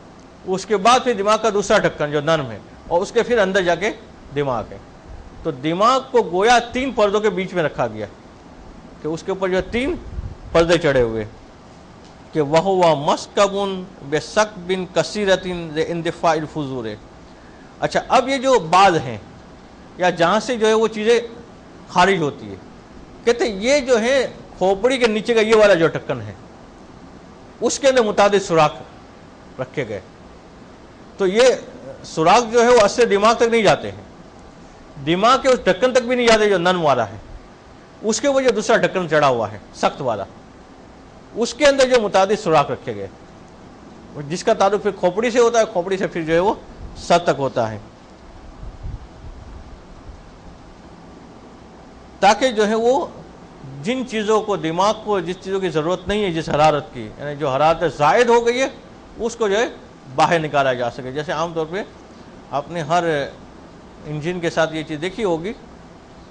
اس کے بعد پھر دماغ کا دوسرا ڈھکن جو نرم ہے، اور اس کے پھر اندر جا کے دماغ ہے. تو دماغ کو گویا 3 پردوں کے بیچ میں رکھا گیا کہ اس کے اوپر جو 3 پردے چڑھے ہوئے کہ وَهُوَ مَسْكَبٌ بِسَكْبٍ كَثِيرَةٍ لِاندِفَاعِ الْفُضُولِ. اچھا، اب یہ جو بعض ہیں یا جہاں سے جو ہے وہ چیزیں خارج ہوتی ہے، کہتے ہیں یہ جو ہے کھوپڑی کے نیچے کا یہ والا جو ڈھکن ہے اس کے اندر متعدد سوراخ رکھے گئے. تو یہ سوراخ جو ہے وہ اصل دماغ تک نہیں جاتے ہیں، دماغ کے اس ڈھکن تک بھی نہیں جاتے جو نرم والا ہے، اس کے اوپر جو دوسرا ڈھکن چڑھا ہوا ہے سخت والا، اس کے اندر جو متعدد سوراخ رکھے گئے جس کا تعلق پھر کھوپڑی سے ہوتا ہے، کھوپڑی سے پھر جو ہے وہ سر تک ہوتا ہے، تاکہ جو ہے وہ جن چیزوں کو دماغ کو جس چیزوں کی ضرورت نہیں ہے، جس حرارت کی، یعنی جو حرارت زائد ہو گئی ہے اس کو جو ہے باہر نکالا جا سکے. جیسے عام طور پہ آپ نے ہر انجن کے ساتھ یہ چیز دیکھی ہوگی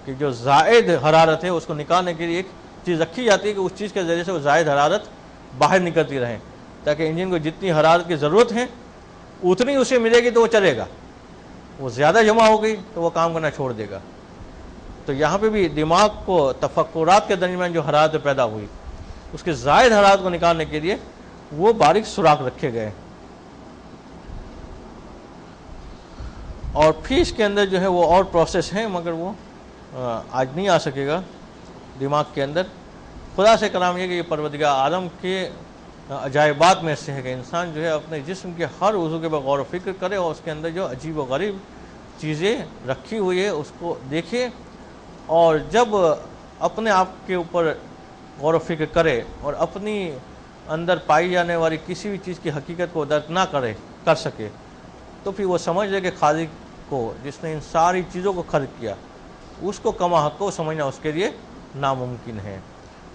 کہ جو زائد حرارت ہے اس کو نکالنے کے لیے ایک چیز رکھی جاتی ہے کہ اس چیز کے ذریعے سے وہ زائد حرارت باہر نکلتی رہے، تاکہ انجن کو جتنی حرارت کی ضرورت ہے اتنی اسے ملے گی تو وہ چلے گا، وہ زیادہ جمع ہو گئی تو وہ کام کرنا چھوڑ دے گا. تو یہاں پہ بھی دماغ کو تفکرات کے درمیان جو حرارت پیدا ہوئی اس کے زائد حرارت کو نکالنے کے لیے وہ باریک سوراخ رکھے گئے. اور پھر اس کے اندر جو ہے وہ اور پروسیس ہیں مگر وہ آج نہیں آ سکے گا دماغ کے اندر. خدا سے کلام یہ کہ یہ پروردگار عالم کے عجائبات میں سے ہے کہ انسان جو ہے اپنے جسم کے ہر عضو کے غور و فکر کرے اور اس کے اندر جو عجیب و غریب چیزیں رکھی ہوئی ہے اس کو دیکھے، اور جب اپنے آپ کے اوپر غور و فکر کرے اور اپنی اندر پائی جانے والی کسی بھی چیز کی حقیقت کو درک نہ کر سکے، تو پھر وہ سمجھ لے کہ خالق کو، جس نے ان ساری چیزوں کو خلق کیا، اس کو کما حق کو سمجھنا اس کے لیے ناممکن ہے۔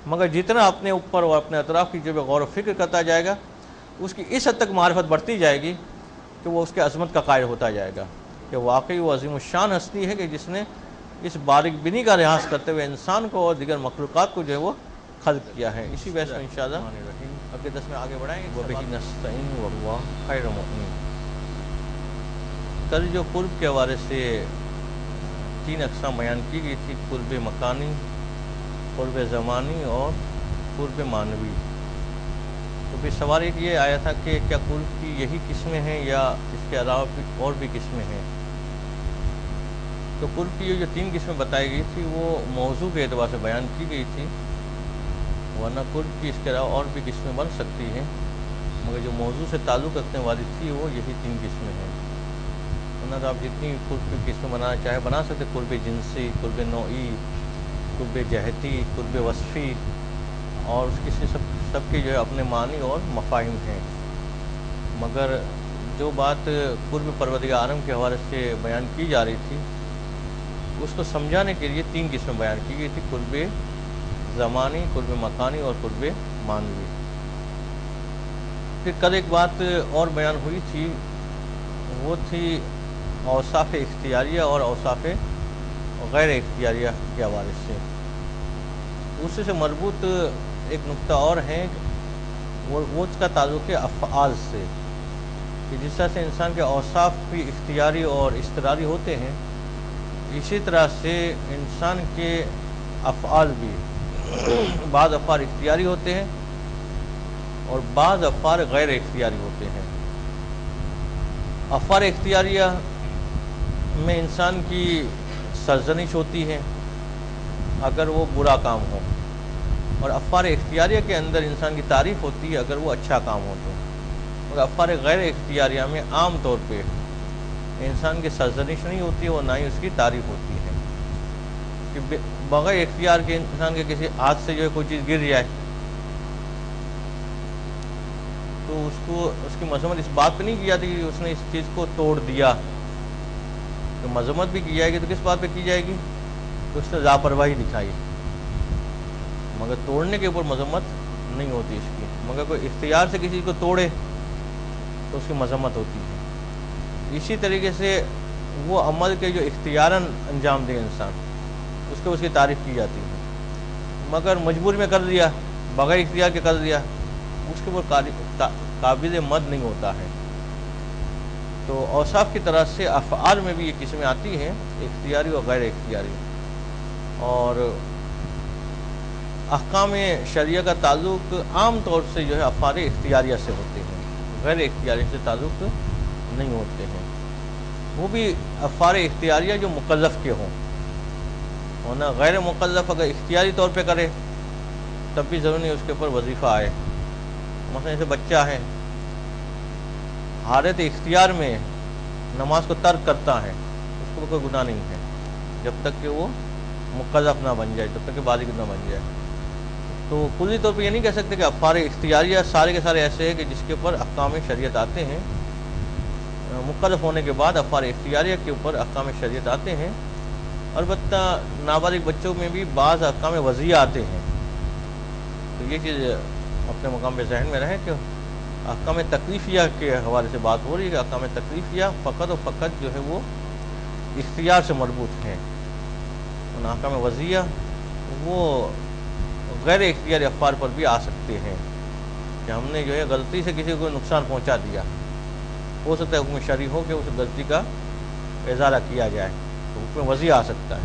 مگر جتنا اپنے اوپر اور اپنے اطراف کی جو غور و فکر کرتا جائے گا، اس کی اس حد تک معرفت بڑھتی جائے گی کہ وہ اس کے عظمت کا قائل ہوتا جائے گا کہ واقعی وہ عظیم الشان ہستی ہے کہ جس نے اس باریک بینی کا لحاظ کرتے ہوئے انسان کو اور دیگر مخلوقات کو جو ہے وہ خلق کیا ہے۔ اسی بحث میں انشاءاللہ اگلے درس میں آگے بڑھائیں گے۔ وَبِهِ نَسْتَعِينُ وَهُوَ خَيْرُ الْمُعِينِينَ۔ کل جو قرب کے حوالے سے 3 اقسام بیان کی گئی تھی، قرب مکانی، قرب زمانی اور قرب معنوی، تو پھر سوال ایک یہ آیا تھا کہ کیا قرب کی یہی قسمیں ہیں یا اس کے علاوہ اور بھی قسمیں ہیں؟ تو قرب کی جو 3 قسمیں بتائی گئی تھی وہ موضوع کے اعتبار سے بیان کی گئی تھی، ورنہ قرب کی اس کے علاوہ اور بھی قسمیں بن سکتی ہیں، مگر جو موضوع سے تعلق رکھنے والی تھی وہ یہی 3 قسمیں ہیں۔ ورنہ تو آپ جتنی قرب کی قسمیں بنانا چاہے بنا سکتے، قرب جنسی، قرب نوعی، قرب جہتی، قرب وصفی، اور اس کی سب کے جو ہے اپنے معنی اور مفاہیم ہیں۔ مگر جو بات قرب پروردگار عالم کے حوالے سے بیان کی جا رہی تھی، اس کو سمجھانے کے لیے 3 قسمیں بیان کی گئی تھی، قرب زمانی، قرب مکانی اور قرب معنوی۔ پھر کل ایک بات اور بیان ہوئی تھی، وہ تھی اوصاف اختیاریہ اور اوصاف غیر اختیاریہ کے حوالے سے۔ اس سے مربوط ایک نقطہ اور ہے، وہ اس کا تعلق ہے افعال سے، کہ جس طرح سے انسان کے اوصاف بھی اختیاری اور اضطراری ہوتے ہیں، اسی طرح سے انسان کے افعال بھی بعض افعال اختیاری ہوتے ہیں اور بعض افعال غیر اختیاری ہوتے ہیں۔ افعال اختیاریہ میں انسان کی سرزنش ہوتی ہے اگر وہ برا کام ہو، اور افعال اختیاریہ کے اندر انسان کی تعریف ہوتی ہے اگر وہ اچھا کام ہو تو۔ اور افعال غیر اختیاریہ میں عام طور پہ انسان کی سرزنش نہیں ہوتی ہے اور نہ ہی اس کی تعریف ہوتی ہے، کہ بغیر اختیار کے انسان کے کسی ہاتھ سے جو ہے کوئی چیز گر جائے تو اس کی مذمت اس بات پہ نہیں کی جاتی کہ اس نے اس چیز کو توڑ دیا، تو مذمت بھی کی جائے گی تو کس بات پہ کی جائے گی کہ اس نے لاپرواہی دکھائی، مگر توڑنے کے اوپر مذمت نہیں ہوتی اس کی۔ مگر کوئی اختیار سے کسی کو توڑے تو اس کی مذمت ہوتی ہے۔ اسی طریقے سے وہ عمل کے جو اختیاراً انجام دے انسان، اس کی تعریف کی جاتی ہے، مگر مجبوری میں کر دیا، بغیر اختیار کے کر دیا، اس کے اوپر قابل مد نہیں ہوتا ہے۔ تو اوصاف کی طرح سے افعال میں بھی یہ قسمیں آتی ہیں، اختیاری اور غیر اختیاری، اور احکام شریعہ کا تعلق عام طور سے جو ہے افعال اختیاریہ سے ہوتے ہیں، غیر اختیاری سے تعلق نہیں ہوتے ہیں۔ وہ بھی افعال اختیاریہ جو مکلف کے ہوں، ورنہ غیر مکلف اگر اختیاری طور پہ کرے تب بھی ضروری نہیں اس کے اوپر وظیفہ آئے۔ مثلا جیسے بچہ ہے، حالت اختیار میں نماز کو ترک کرتا ہے، اس کو کوئی گناہ نہیں ہے جب تک کہ وہ مکلف نہ بن جائے، جب تک کہ بالغ نہ بن جائے۔ تو کلی طور پہ یہ نہیں کہہ سکتے کہ افعال اختیاریہ سارے کے سارے ایسے ہیں کہ جس کے اوپر احکام شریعت آتے ہیں، مکلف ہونے کے بعد افعال اختیاریہ کے اوپر احکام شریعت آتے ہیں۔ البتہ نابالغ بچوں میں بھی بعض احکام وضعیہ آتے ہیں، تو یہ چیز اپنے مقام پہ ذہن میں رہے کہ احکام تکلیفیہ کے حوالے سے بات ہو رہی ہے کہ احکام تکلیفیہ فقط و فقط جو ہے وہ اختیار سے مربوط ہیں، ان احکام وضعیہ وہ غیر اختیاری افعال پر بھی آ سکتے ہیں، کہ ہم نے جو ہے غلطی سے کسی کو نقصان پہنچا دیا، ہو سکتا ہے حکم شرعی ہو کہ اس غلطی کا ازالہ کیا جائے، تو حکم وضعیہ آ سکتا ہے۔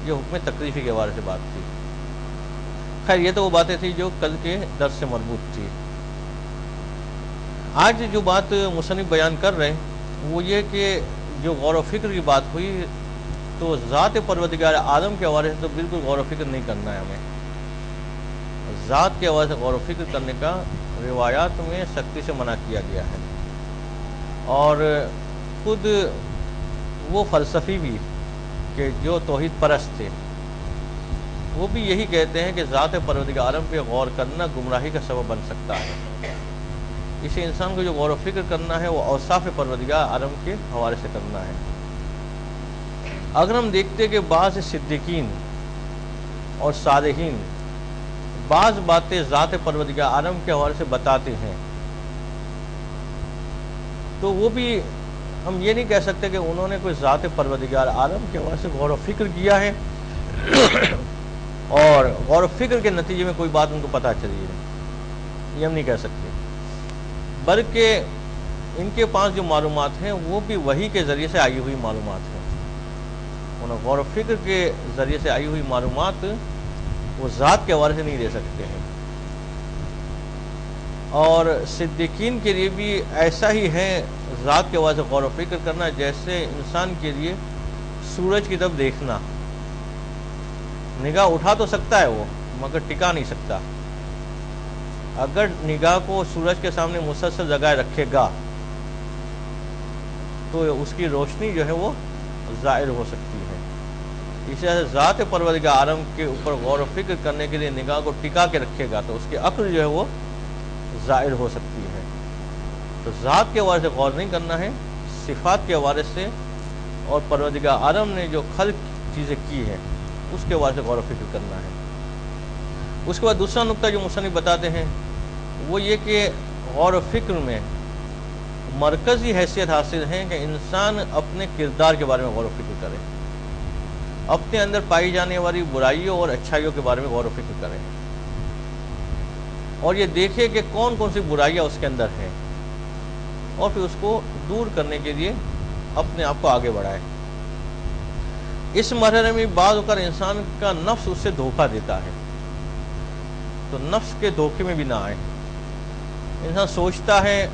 یہ حکم تکلیفی کے حوالے سے بات تھی۔ خیر یہ تو وہ باتیں تھی جو کل کے درس سے مربوط تھی۔ آج جو بات مصنف بیان کر رہے ہیں وہ یہ کہ جو غور و فکر کی بات ہوئی تو ذات پروردگار عالم کے حوالے سے تو بالکل غور و فکر نہیں کرنا ہے ہمیں، ذات کے حوالے سے غور و فکر کرنے کا روایات میں سختی سے منع کیا گیا ہے، اور خود وہ فلسفی بھی کہ جو توحید پرست تھے وہ بھی یہی کہتے ہیں کہ ذات پروردگار عالم پہ غور کرنا گمراہی کا سبب بن سکتا ہے۔ اسے انسان کو جو غور و فکر کرنا ہے وہ اوصاف پروردگار عالم کے حوالے سے کرنا ہے۔ اگر ہم دیکھتے کہ بعض صدیقین اور صالحین بعض باتیں ذات پروردگار عالم کے حوالے سے بتاتے ہیں، تو وہ بھی ہم یہ نہیں کہہ سکتے کہ انہوں نے کوئی ذات پروردگار عالم کے حوالے سے غور و فکر کیا ہے اور غور و فکر کے نتیجے میں کوئی بات ان کو پتہ چلی ہے، یہ ہم نہیں کہہ سکتے، بلکہ ان کے پاس جو معلومات ہیں وہ بھی وحی کے ذریعے سے آئی ہوئی معلومات ہیں۔ انہوں غور و فکر کے ذریعے سے آئی ہوئی معلومات وہ ذات کے حوالے سے نہیں دے سکتے ہیں۔ اور صدیقین کے لیے بھی ایسا ہی ہے ذات کے حوالے سے غور و فکر کرنا جیسے انسان کے لیے سورج کی طرف دیکھنا، نگاہ اٹھا تو سکتا ہے وہ مگر ٹکا نہیں سکتا۔ اگر نگاہ کو سورج کے سامنے مسلسل جگہ رکھے گا تو اس کی روشنی جو ہے وہ ظاہر ہو سکتی ہے۔ اسی طرح ذات پروردگار عالم کے اوپر غور و فکر کرنے کے لیے نگاہ کو ٹکا کے رکھے گا تو اس کی عقل جو ہے وہ ظاہر ہو سکتی ہے۔ تو ذات کے حوالے سے غور نہیں کرنا ہے، صفات کے حوالے سے اور پروردگار عالم نے جو خلق چیزیں کی ہیں اس کے حوالے سے غور و فکر کرنا ہے۔ اس کے بعد دوسرا نقطہ جو مصنف بتاتے ہیں وہ یہ کہ غور و فکر میں مرکزی حیثیت حاصل ہے کہ انسان اپنے کردار کے بارے میں غور و فکر کرے، اپنے اندر پائی جانے والی برائیوں اور اچھائیوں کے بارے میں غور و فکر کرے، اور یہ دیکھے کہ کون کون سی برائیاں اس کے اندر ہیں اور پھر اس کو دور کرنے کے لیے اپنے آپ کو آگے بڑھائے۔ اس مرحلے میں بعض اوقات انسان کا نفس اس سے دھوکہ دیتا ہے، تو نفس کے دھوکے میں بھی نہ آئے۔ انسان سوچتا ہے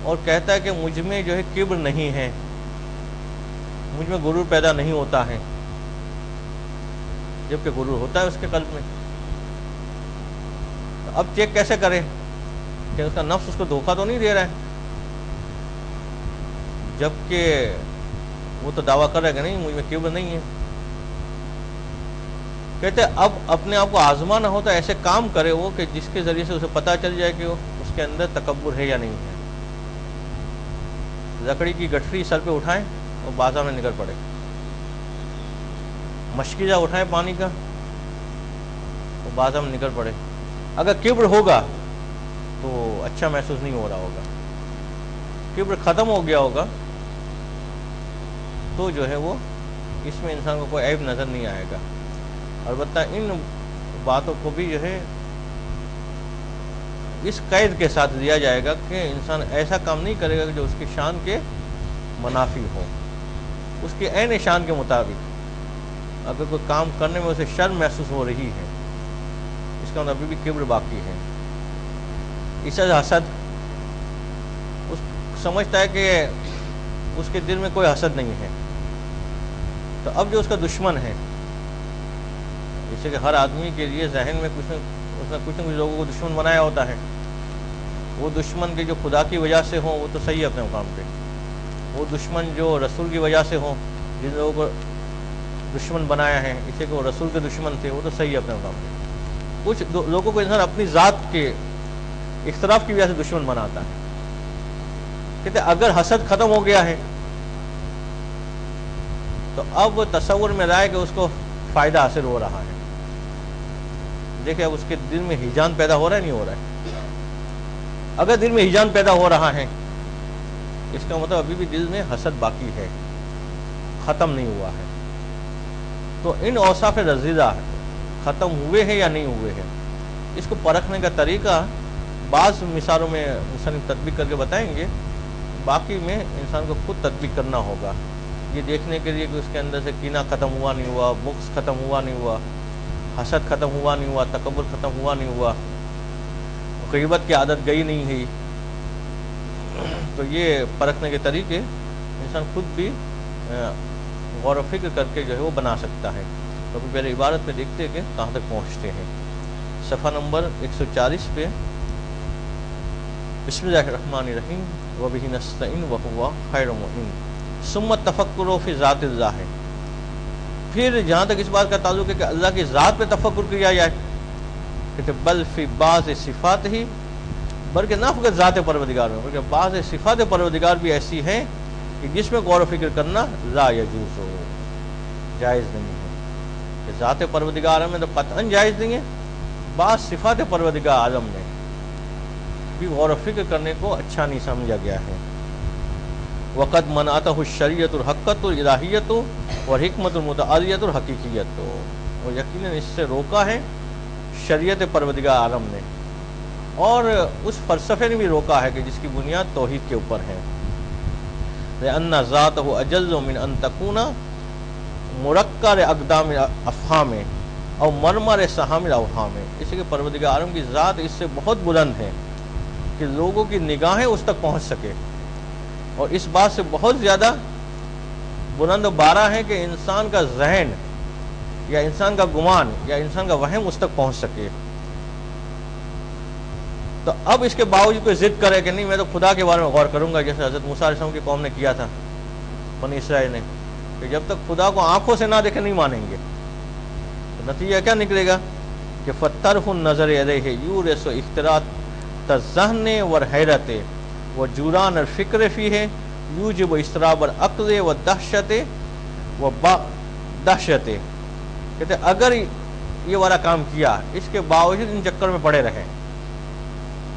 اور کہتا ہے کہ مجھ میں جو ہے کبر نہیں ہے، مجھ میں غرور پیدا نہیں ہوتا ہے، جبکہ غرور ہوتا ہے اس کے قلب میں۔ اب چیک کیسے کرے کہ اس کا نفس اس کو دھوکہ تو نہیں دے رہا ہے، جبکہ وہ تو دعویٰ کر رہا ہے کہ نہیں مجھ میں کبر نہیں ہے۔ کہتے اب اپنے آپ کو آزمانا ہوتا ہے، ایسے کام کرے وہ کہ جس کے ذریعے سے اسے پتہ چل جائے کہ اس کے اندر تکبر ہے یا نہیں ہے۔ لکڑی کی گٹھری سر پہ اٹھائیں اور بازار میں نکل پڑے، مشکیزہ اٹھائیں پانی کا اور بازار میں نکل پڑے۔ اگر کبر ہوگا تو اچھا محسوس نہیں ہو رہا ہوگا، کبر ختم ہو گیا ہوگا تو جو ہے وہ اس میں انسان کو کوئی عیب نظر نہیں آئے گا۔ البتہ ان باتوں کو بھی جو ہے اس قید کے ساتھ دیا جائے گا کہ انسان ایسا کام نہیں کرے گا کہ جو اس کی شان کے منافی ہو، اس کی عین شان کے مطابق اگر کوئی کام کرنے میں اسے شرم محسوس ہو رہی ہے اس کا ابھی بھی کبر باقی ہے۔ اس سے حسد، اس سمجھتا ہے کہ اس کے دل میں کوئی حسد نہیں ہے، تو اب جو اس کا دشمن ہے، جیسے کہ ہر آدمی کے لیے ذہن میں اس نے کچھ نہ کچھ لوگوں کو دشمن بنایا ہوتا ہے، وہ دشمن کے جو خدا کی وجہ سے ہوں وہ تو صحیح ہے اپنے مقام پہ، وہ دشمن جو رسول کی وجہ سے ہوں، جن لوگوں کو دشمن بنایا ہے اسے کہ وہ رسول کے دشمن تھے، وہ تو صحیح ہے اپنے مقام پہ۔ کچھ لوگوں کو انسان اپنی ذات کے اختلاف کی وجہ سے دشمن بناتا ہے۔ کہتے اگر حسد ختم ہو گیا ہے تو اب تصور میں رہا ہے کہ اس کو فائدہ حاصل ہو رہا ہے۔ دیکھیں اب اس کے دل میں ہیجان پیدا ہو رہا ہے نہیں ہو رہا ہے؟ اگر دل میں ہیجان پیدا ہو رہا ہے اس کا مطلب ابھی بھی دل میں حسد باقی ہے، ختم نہیں ہوا ہے۔ تو ان اوصاف رذیلہ ختم ہوئے ہیں یا نہیں ہوئے ہیں، اس کو پرکھنے کا طریقہ بعض مثالوں میں مصنف تطبیق کر کے بتائیں گے، باقی میں انسان کو خود تطبیق کرنا ہوگا، یہ دیکھنے کے لیے کہ اس کے اندر سے کینہ ختم ہوا نہیں ہوا، بغض ختم ہوا نہیں ہوا، حسد ختم ہوا نہیں ہوا، تکبر ختم ہوا نہیں ہوا، غیبت کی عادت گئی نہیں ہے۔ تو یہ پرکھنے کے طریقے انسان خود بھی غور و فکر کر کے جو ہے وہ بنا سکتا ہے۔ تو ابھی پہلے عبارت میں دیکھتے ہیں کہ کہاں تک پہنچتے ہیں۔ صفحہ نمبر 140 پہ بسم اللہ الرحمن الرحیم وبہ نستعین وہو خیر معین ثم التفکر فی ذات اللہ ہے۔ پھر جہاں تک اس بات کا تعلق ہے کہ اللہ کی ذات پہ تفکر کیا جائے، کہ بل فی بعض صفات ہی، بلکہ نہ فقط ذات پروردگار میں بلکہ بعض صفات پروردگار بھی ایسی ہیں کہ جس میں غور و فکر کرنا لا یجوز ہو، جائز نہیں ہے۔ کہ ذات پروردگار میں تو قطعاً جائز نہیں ہے، بعض صفات پروردگار عالم میں بھی غور و فکر کرنے کو اچھا نہیں سمجھا گیا ہے۔ وقد منعتہ الشریعۃ الحقۃ الالہیۃ والحکمۃ المتعالیۃ الحقیقیۃ، اور یقیناً اس سے روکا ہے شریعت پروردگار عالم نے، اور اس فلسفے نے بھی روکا ہے کہ جس کی بنیاد توحید کے اوپر ہے۔ لأن ذاتہ اجل من ان تکون مرکر اقدام افہام اور مرمر سہام الاوہام، اس لیے پروردگار عالم کی ذات اس سے بہت بلند ہے کہ لوگوں کی نگاہیں اس تک پہنچ سکے، اور اس بات سے بہت زیادہ بلند و بالا ہے کہ انسان کا ذہن یا انسان کا گمان یا انسان کا وہم اس تک پہنچ سکے۔ تو اب اس کے باوجود کوئی ضد کرے کہ نہیں میں تو خدا کے بارے میں غور کروں گا، جیسے حضرت موسیٰ علیہ السلام کی قوم نے کیا تھا، بنی اسرائیل نے، کہ جب تک خدا کو آنکھوں سے نہ دیکھے نہیں مانیں گے، تو نتیجہ کیا نکلے گا کہ فطرف النظر علیہ یورث اختراط الذہن والحیرت وجوران الفکر فیہ یوجب اضطراب العقل ودہشت دہشت۔ کہتے اگر یہ والا کام کیا اس کے باوجود ان چکر میں پڑے رہے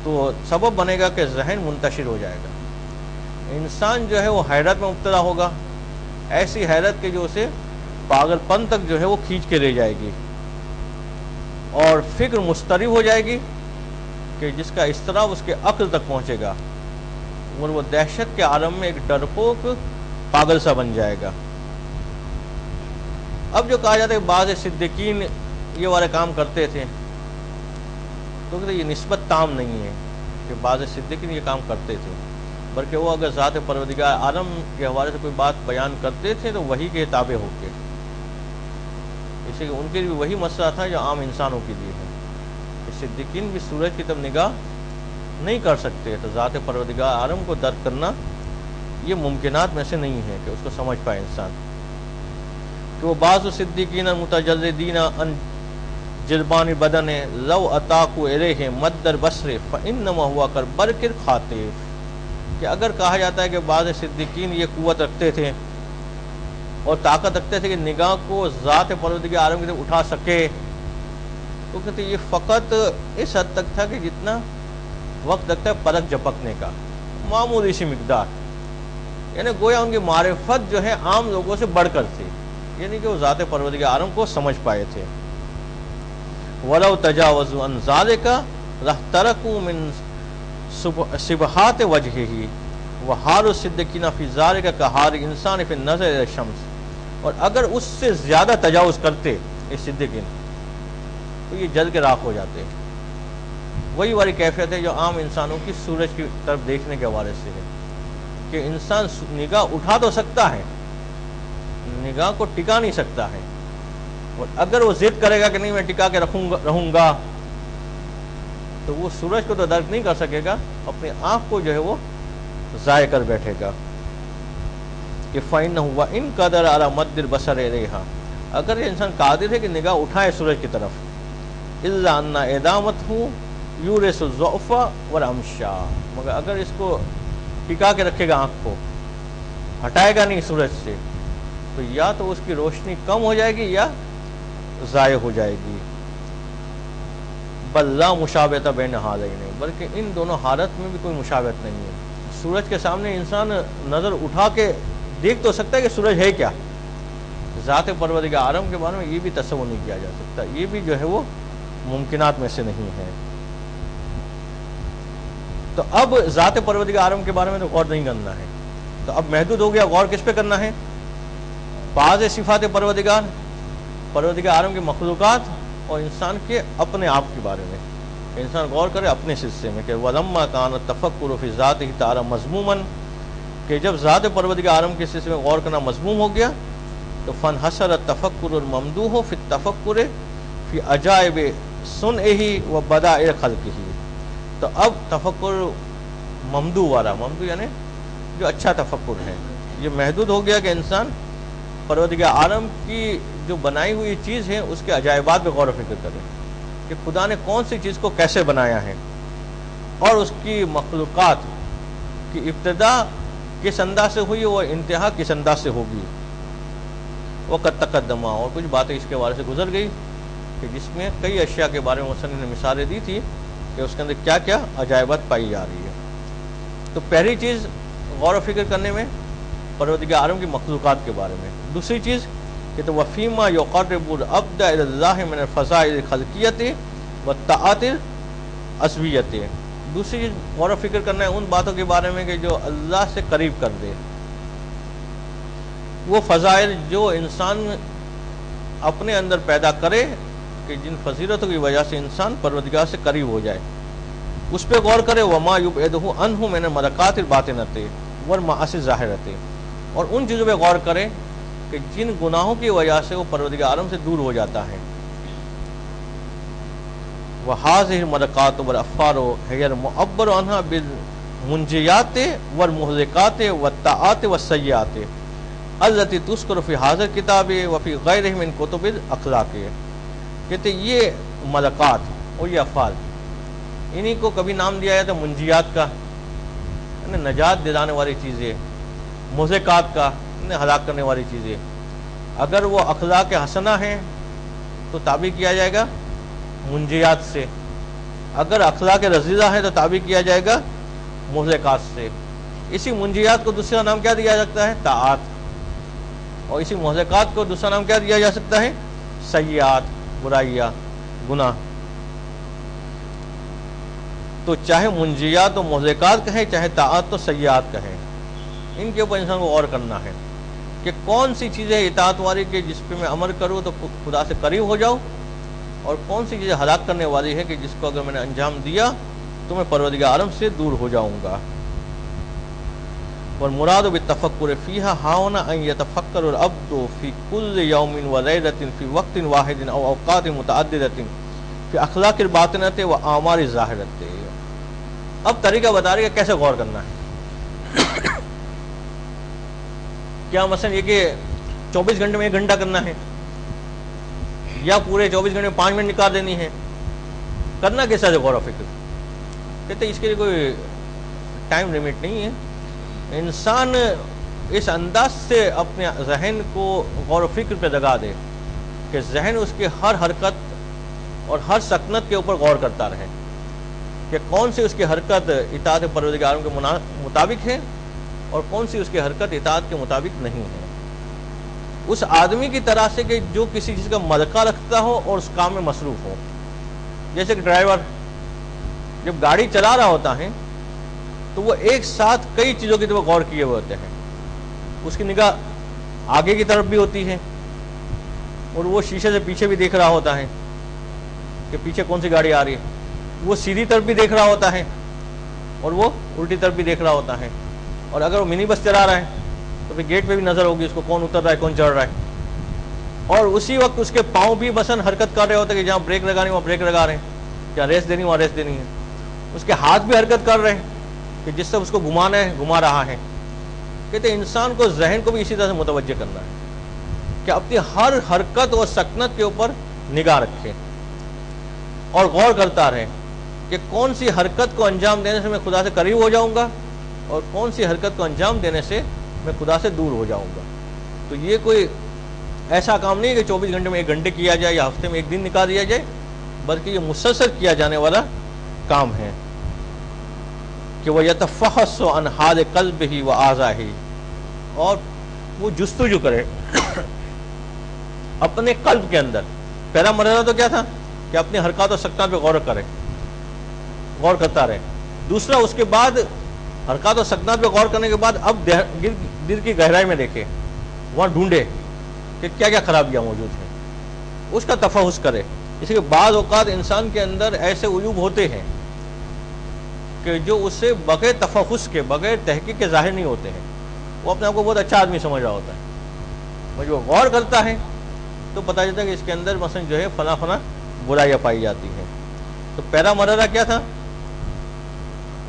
تو سبب بنے گا کہ ذہن منتشر ہو جائے گا، انسان جو ہے وہ حیرت میں مبتلا ہوگا، ایسی حیرت کہ جو اسے پاگل پن تک جو ہے وہ کھینچ کے لے جائے گی، اور فکر مضطرب ہو جائے گی کہ جس کا اضطراب اس کے عقل تک پہنچے گا، اور وہ دہشت کے عالم میں ایک ڈرپوک پاگل سا بن جائے گا۔ اب جو کہا جاتا ہے کہ بعض صدیقین یہ والے کام کرتے تھے، تو یہ نسبت تام نہیں ہے کہ بعض صدیقین یہ کام کرتے تھے، بلکہ وہ اگر ذات پروردگار عالم کے حوالے سے کوئی بات بیان کرتے تھے تو وہی کے تابع ہو کے، اس لیے کہ ان کے لیے وہی مسئلہ تھا جو عام انسانوں کے لیے ہے، کہ صدیقین بھی سورج کی طرف نگاہ نہیں کر سکتے، تو ذات پروردگار عالم کو درک کرنا یہ ممکنات میں سے نہیں ہے کہ اس کو سمجھ پائے انسان۔ کہ وہ بعض صدیقین متجردین ان جلبان بدن لو اتاقوا الیہ مد البصر فانما هو کالبرق الخاطف، کہ اگر کہا جاتا ہے کہ بعض صدیقین یہ قوت رکھتے تھے اور طاقت رکھتے تھے کہ نگاہ کو ذات پروردگار عالم کی طرف اٹھا سکے، تو کہتے یہ فقط اس حد تک تھا کہ جتنا وقت لگتا ہے پلک جھپکنے کا، معمولی سی مقدار، یعنی گویا ان کی معرفت جو ہے عام لوگوں سے بڑھ کر تھی، یعنی کہ وہ ذات پروردگار عالم کو سمجھ پائے تھے۔ وَلَوْ تَجَاوَزُوا عَنْ ذَلِكَ لَاحْتَرَقُوا مِنْ سِبْحَاتِ وَجْهِهِ وَحَالُ الصِّدِّقِينَ فِي ذَلِكَ كَحَالِ الْإِنسَانِ فِي النَّظَرِ إِلَى الشَّمْسِ، اور اگر اس سے زیادہ تجاوز کرتے اس صدیقین تو یہ جل کے راکھ ہو جاتے۔ وہی والی کیفیت ہے جو عام انسانوں کی سورج کی طرف دیکھنے کے حوالے سے ہے، کہ انسان نگاہ اٹھا تو سکتا ہے، نگاہ کو ٹکا نہیں سکتا ہے، اور اگر وہ ضد کرے گا کہ نہیں میں ٹکا کے رہوں گا تو وہ سورج کو تو درک نہیں کر سکے گا، اپنی آنکھ کو جو ہے وہ ضائع کر بیٹھے گا۔ کہ فَإِنَّهُ وَإِنْ قَدَرَ عَلَى مَدِّ الْبَصَرِ إِلَيْهَا، اگر یہ انسان قادر ہے کہ نگاہ اٹھائے سورج کی طرف، إِلَّا أَنَّ إِدَامَتْهُ يُورِثُ الضَّعْفَ وَالْعَمْشَ، مگر اگر اس کو ٹکا کے رکھے گا، آنکھ کو ہٹائے گا نہیں سورج سے، تو یا تو اس کی روشنی کم ہو جائے گی یا ضائع ہو جائے گی۔ بل لا مشابہۃ بین حالین، بلکہ ان دونوں حالت میں بھی کوئی مشابہت نہیں ہے۔ سورج کے سامنے انسان نظر اٹھا کے دیکھ تو سکتا ہے کہ سورج ہے کیا، ذات پروردگار عالم کے بارے میں یہ بھی تصور نہیں کیا جا سکتا، یہ بھی جو ہے وہ ممکنات میں سے نہیں ہے۔ تو اب ذات پروردگار عالم کے بارے میں تو غور نہیں کرنا ہے، تو اب محدود ہو گیا، غور کس پہ کرنا ہے؟ بعض صفات پروردگار عالم کے مخلوقات اور انسان کے اپنے آپ کے بارے میں انسان غور کرے اپنے سلسلے میں، کہ وَلَمَّا كَانَ التَّفَكُّرُ فِي ذَاتِهِ تَعَالَى مَذْمُومًا، کہ جب ذات پروردگار عالم کے سلسلے میں غور کرنا مذموم ہو گیا تو فَانْحَصَرَ التَّفَكُّرُ الْمَمْدُوحُ فِي التَّفَكُّرِ فِي عَجَائِبِ صُنْعِهِ وَبَدَائِعِ خَلْقِهِ، تو اب تفکر ممدو والا، ممدو یعنی جو اچھا تفکر ہے. یہ محدود ہو گیا کہ انسان پروردگار عالم کی جو بنائی ہوئی چیز ہے اس کے عجائبات پہ غور و فکر کرے کہ خدا نے کون سی چیز کو کیسے بنایا ہے، اور اس کی مخلوقات کی ابتدا کس انداز سے ہوئی اور انتہا کس انداز سے ہوگی. وقت تقدمہ، اور کچھ باتیں اس کے بارے سے گزر گئی کہ جس میں کئی اشیاء کے بارے میں مصنف نے مثالیں دی تھی کہ اس کے اندر کیا کیا عجائبات پائی جا رہی ہے. تو پہلی چیز غور و فکر کرنے میں پروردگار عالم کی مخلوقات کے بارے میں. دوسری چیز کہ تو وفیما یقرب العبد الی اللہ من الفضائل الخلقیۃ والطاعات العصبیۃ. دوسری چیز غور و فکر کرنا ہے ان باتوں کے بارے میں کہ جو اللہ سے قریب کر دے، وہ فضائل جو انسان اپنے اندر پیدا کرے کہ جن فضیلتوں کی وجہ سے انسان پروردگار سے قریب ہو جائے، اس پہ غور کرے. وما یبعدہ عنہ من الملکات الباطنۃ والمعاصی الظاہرۃ، اور ان چیزوں پہ غور کرے کہ جن گناہوں کی وجہ سے وہ پروردگار عالم سے دور ہو جاتا ہے. وَهَذِهِ الْمَلَكَاتُ وَالْأَفْعَالُ هِيَ الْمُعَبَّرُ عَنْهَا بِالْمُنْجِيَاتِ وَالْمُهْلِكَاتِ وَالطَّاعَاتِ وَالسَّيِّئَاتِ الَّتِي تُذْكَرُ فِي هَذَا الْكِتَابِ وَفِي غَيْرِهِ مِنْ كُتُبِ الْأَخْلَاقِ. کہتے یہ ملکات اور یہ افعال، انہی کو کبھی نام دیا جاتا ہے منجیات کا، یعنی نجات دلانے والی چیزیں، مہلکات کا یعنی ہلاک کرنے والی چیزیں. اگر وہ اخلاق حسنہ ہیں تو تابع کیا جائے گا منجیات سے، اگر اخلاق رذیلہ ہے تو تابع کیا جائے گا مہلکات سے. اسی منجیات کو دوسرا نام کیا دیا جاتا ہے؟ طاعات. اور اسی مہلکات کو دوسرا نام کیا دیا جا سکتا ہے؟ سیئات، برائیاں، گناہ. تو چاہے منجیات و مہلکات کہیں، چاہے طاعات تو سیئات کہیں، ان کے اوپر انسان کو غور کرنا ہے کہ کون سی چیزیں اطاعت والی کہ جس پہ میں عمل کروں تو خدا سے قریب ہو جاؤں، اور کون سی چیزیں ہلاک کرنے والی ہے کہ جس کو اگر میں نے انجام دیا تو میں پروردگار عالم سے دور ہو جاؤں گا. والمراد بالتفکر فیہا ہاؤنا ان یتفکر العبد فی کل یوم ولیلۃ فی وقت واحد او اوقات متعددۃ فی اخلاق الباطنۃ و اعمال الظاہرۃ. اب طریقہ بتا رہے کہ کیسے غور کرنا ہے. کیا مثلا یہ کہ 24 گھنٹے میں 1 گھنٹہ کرنا ہے، یا پورے 24 گھنٹے میں 5 منٹ نکال دینی ہے؟ کرنا کیسا ہے غور و فکر؟ کہتے اس کے لیے کوئی ٹائم لمٹ نہیں ہے. انسان اس انداز سے اپنے ذہن کو غور و فکر پہ لگا دے کہ ذہن اس کے ہر حرکت اور ہر سکنت کے اوپر غور کرتا رہے کہ کون سی اس کی حرکت اطاعت پروردگار کے مطابق ہے اور کون سی اس کی حرکت اطاعت کے مطابق نہیں ہے. اس آدمی کی طرح سے کہ جو کسی چیز کا ملکہ رکھتا ہو اور اس کام میں مصروف ہو. جیسے کہ ڈرائیور جب گاڑی چلا رہا ہوتا ہے تو وہ ایک ساتھ کئی چیزوں کی طرف غور کیے ہوئے ہوتے ہیں. اس کی نگاہ آگے کی طرف بھی ہوتی ہے اور وہ شیشے سے پیچھے بھی دیکھ رہا ہوتا ہے کہ پیچھے کون سی گاڑی آ رہی ہے. وہ سیدھی طرف بھی دیکھ رہا ہوتا ہے اور وہ الٹی طرف بھی دیکھ رہا ہوتا ہے. اور اگر وہ منی بس چلا رہا ہے تو پھر گیٹ پہ بھی نظر ہوگی اس کو کون اتر رہا ہے کون چڑھ رہا ہے. اور اسی وقت اس کے پاؤں بھی مثلا حرکت کر رہے ہوتے ہیں کہ جہاں بریک لگانی وہاں بریک لگا رہے ہیں، جہاں ریس دینی وہاں ریس دینی ہے. اس کے ہاتھ بھی حرکت کر رہے ہیں کہ جس سے اس کو گھمانا ہے گھما رہا ہے. کہتے ہیں انسان کو ذہن کو بھی اسی طرح سے متوجہ کرنا ہے کہ اپنی ہر حرکت اور سکنت کے اوپر نگاہ رکھے اور غور کرتا رہے کہ کون سی حرکت کو انجام دینے سے میں خدا سے قریب ہو جاؤں گا اور کون سی حرکت کو انجام دینے سے میں خدا سے دور ہو جاؤں گا. تو یہ کوئی ایسا کام نہیں ہے کہ 24 گھنٹے میں 1 گھنٹے کیا جائے یا ہفتے میں 1 دن نکال دیا جائے، بلکہ یہ مسلسل کیا جانے والا کام ہے کہ وہ یتفحص عن حال قلبہ و اعضائہ، اور وہ جستجو کرے اپنے قلب کے اندر. پہلا مرحلہ تو کیا تھا کہ اپنی حرکات و سکنات پہ غور کرتا رہے. دوسرا اس کے بعد حرکات و سکنات پہ غور کرنے کے بعد اب دل کی گہرائی میں دیکھے، وہاں ڈھونڈے کہ کیا کیا خرابیاں موجود ہیں، اس کا تفحص کرے. اس کے بعض اوقات انسان کے اندر ایسے عیوب ہوتے ہیں کہ جو اس سے بغیر تفحص کے بغیر تحقیق کے ظاہر نہیں ہوتے ہیں. وہ اپنے آپ کو بہت اچھا آدمی سمجھ رہا ہوتا ہے، اور جو غور کرتا ہے تو پتہ چلتا ہے کہ اس کے اندر مثلا جو ہے فلاں برائیاں پائی جاتی ہیں. تو پہلا مرحلہ کیا تھا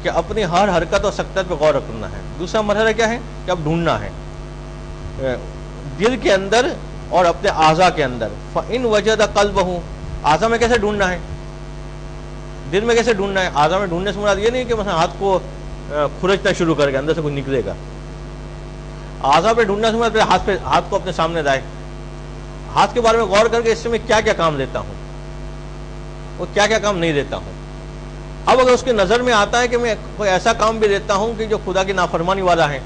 کہ اپنی ہر حرکت اور سکت پہ غور رکھنا ہے. دوسرا مرحلہ کیا ہے کہ اب ڈھونڈنا ہے دل کے اندر اور اپنے اعضاء کے اندر. فَإِنْ وَجَدَ قَلْبَهُ, اعضاء میں کیسے ڈھونڈنا ہے, دل میں کیسے ڈھونڈنا ہے؟ اعضاء میں ڈھونڈنے سے مراد یہ نہیں کہ مثلا ہاتھ کو کھرچنا شروع کر کے اندر سے کچھ نکلے گا. اعضاء پہ ڈھونڈنا سے مراد ہاتھ کو اپنے سامنے لائے, ہاتھ کے بارے میں غور کر کے اس سے میں کیا کیا کام لیتا ہوں اور کیا کیا کام نہیں لیتا ہوں. اب اگر اس کے نظر میں آتا ہے کہ میں کوئی ایسا کام بھی لیتا ہوں کہ جو خدا کی نافرمانی والا ہے,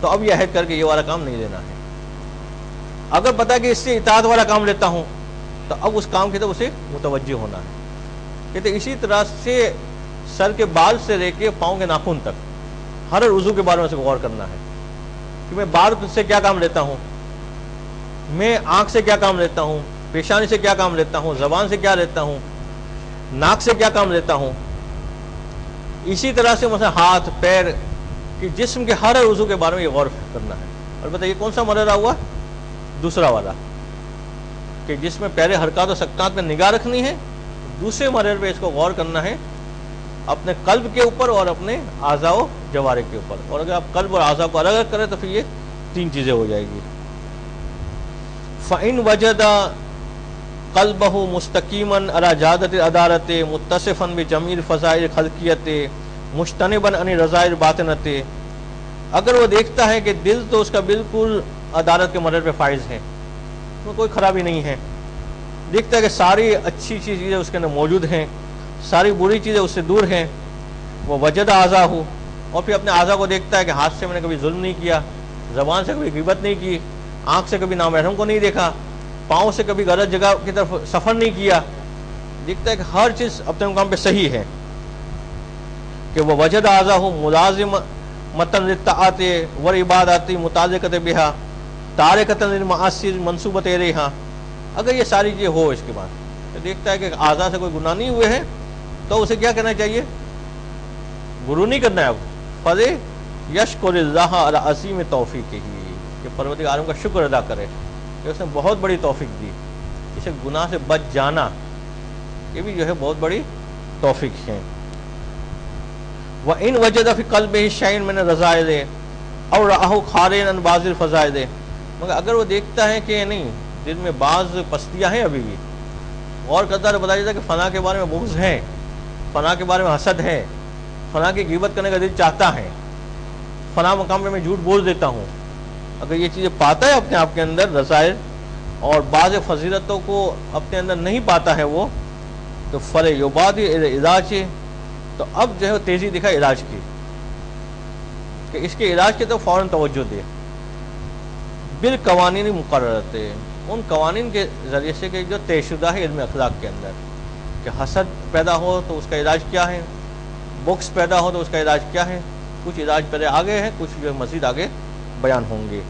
تو اب یہ عہد کر کے یہ والا کام نہیں لینا ہے. اگر پتا کہ اس سے اطاعت والا کام لیتا ہوں, تو اب اس کام کی طرف اسے متوجہ ہونا ہے. کہتے اسی طرح سے سر کے بال سے لے کے پاؤں کے ناخن تک ہر عضو کے بارے میں سے غور کرنا ہے کہ میں بال سے کیا کام لیتا ہوں, میں آنکھ سے کیا کام لیتا ہوں, پیشانی سے کیا کام لیتا ہوں, زبان سے کیا لیتا ہوں, ناک سے کیا کام لیتا ہوں. اسی طرح سے مثلا ہاتھ پیر کہ جسم کے ہر عضو کے بارے میں یہ غور کرنا ہے. اور بتائیے کون سا مرحلہ ہوا؟ دوسرا والا, کہ جس میں پہلے حرکات و سکتات میں نگاہ رکھنی ہے, دوسرے مرحلے پہ اس کو غور کرنا ہے اپنے قلب کے اوپر اور اپنے اعضاء و جوارح کے اوپر. اور اگر آپ قلب اور اعضاء کو الگ الگ کریں تو پھر یہ تین چیزیں ہو جائے گی. فَإِنْ وَجَدَ قَلْبَهُ مُسْتَقِيمًا عَلَى جَادَةِ الْعَدَالَةِ مُتَّصِفًا بِجَمِيعِ الْفَضَائِلِ الْخَلْقِيَّةِ مُجْتَنِبًا عَنِ الرَّذَائِلِ الْبَاطِنَةِ. اگر وہ دیکھتا ہے کہ دل تو اس کا بالکل عدالت کے مرحلے پہ فائز ہے, اس میں کوئی خرابی نہیں ہے, دیکھتا ہے کہ ساری اچھی چیزیں اس کے اندر موجود ہیں, ساری بری چیزیں اس سے دور ہیں. وہ وجد اعضاءہ, اور پھر اپنے اعضاء کو دیکھتا ہے کہ ہاتھ سے میں نے کبھی ظلم نہیں کیا, زبان سے کبھی غیبت نہیں کی, آنکھ سے کبھی نامحرم کو نہیں دیکھا, پاؤں سے کبھی غلط جگہ کی طرف سفر نہیں کیا. دیکھتا ہے کہ ہر چیز اپنے مقام پہ صحیح ہے. کہ وہ وجد اعضاءہ ملازمۃ للطاعات والعبادات متعلقۃ بہا تارکۃ للمعاصی منصوبۃ الیہا. اگر یہ ساری چیزیں ہو اس کے بعد تو دیکھتا ہے کہ اعضاء سے کوئی گناہ نہیں ہوئے ہیں, تو اسے کیا کرنا چاہیے؟ گرو نہیں کرنا ہے. اب فَلْيَشْكُرِ اللَّهَ عَلَى عَظِيمِ تَوْفِيقِهِ, کہ پروردگار عالم کا شکر ادا کرے کہ اس نے بہت بڑی توفیق دی. اسے گناہ سے بچ جانا یہ بھی جو ہے بہت بڑی توفیق ہے. وَإِنْ وَجَدَ فِي قَلْبِهِ شَيْءٌ مِنَ الرَّذَائِلِ أَوْ رَآهُ خَارِجًا عَنْ بَعْضِ الْفَضَائِلِ, مگر اگر وہ دیکھتا ہے کہ نہیں دل میں بعض پستیاں ہیں, ابھی بھی غور کرتا ہے, بتایا جاتا ہے کہ فنا کے بارے میں بغض ہے, فنا کے بارے میں حسد ہے, فنا کی غیبت کرنے کا دل چاہتا ہے, فنا مقام پہ میں جھوٹ بول دیتا ہوں. اگر یہ چیزیں پاتا ہے اپنے آپ کے اندر رسائل, اور بعض فضیلتوں کو اپنے اندر نہیں پاتا ہے وہ, تو فَلْيُبَادِرْ إِلَى الْعِلَاجِ, تو اب جو ہے تیزی دکھا علاج کی, کہ اس کے علاج کے تو فوراً توجہ دے. بالقوانین مقررت, ان قوانین کے ذریعے سے کہ جو طے شدہ ہے علم اخلاق کے اندر, کہ حسد پیدا ہو تو اس کا علاج کیا ہے, بغض پیدا ہو تو اس کا علاج کیا ہے. کچھ علاج پہلے آگے ہیں, کچھ جو مزید آگے بیان ہوں گے.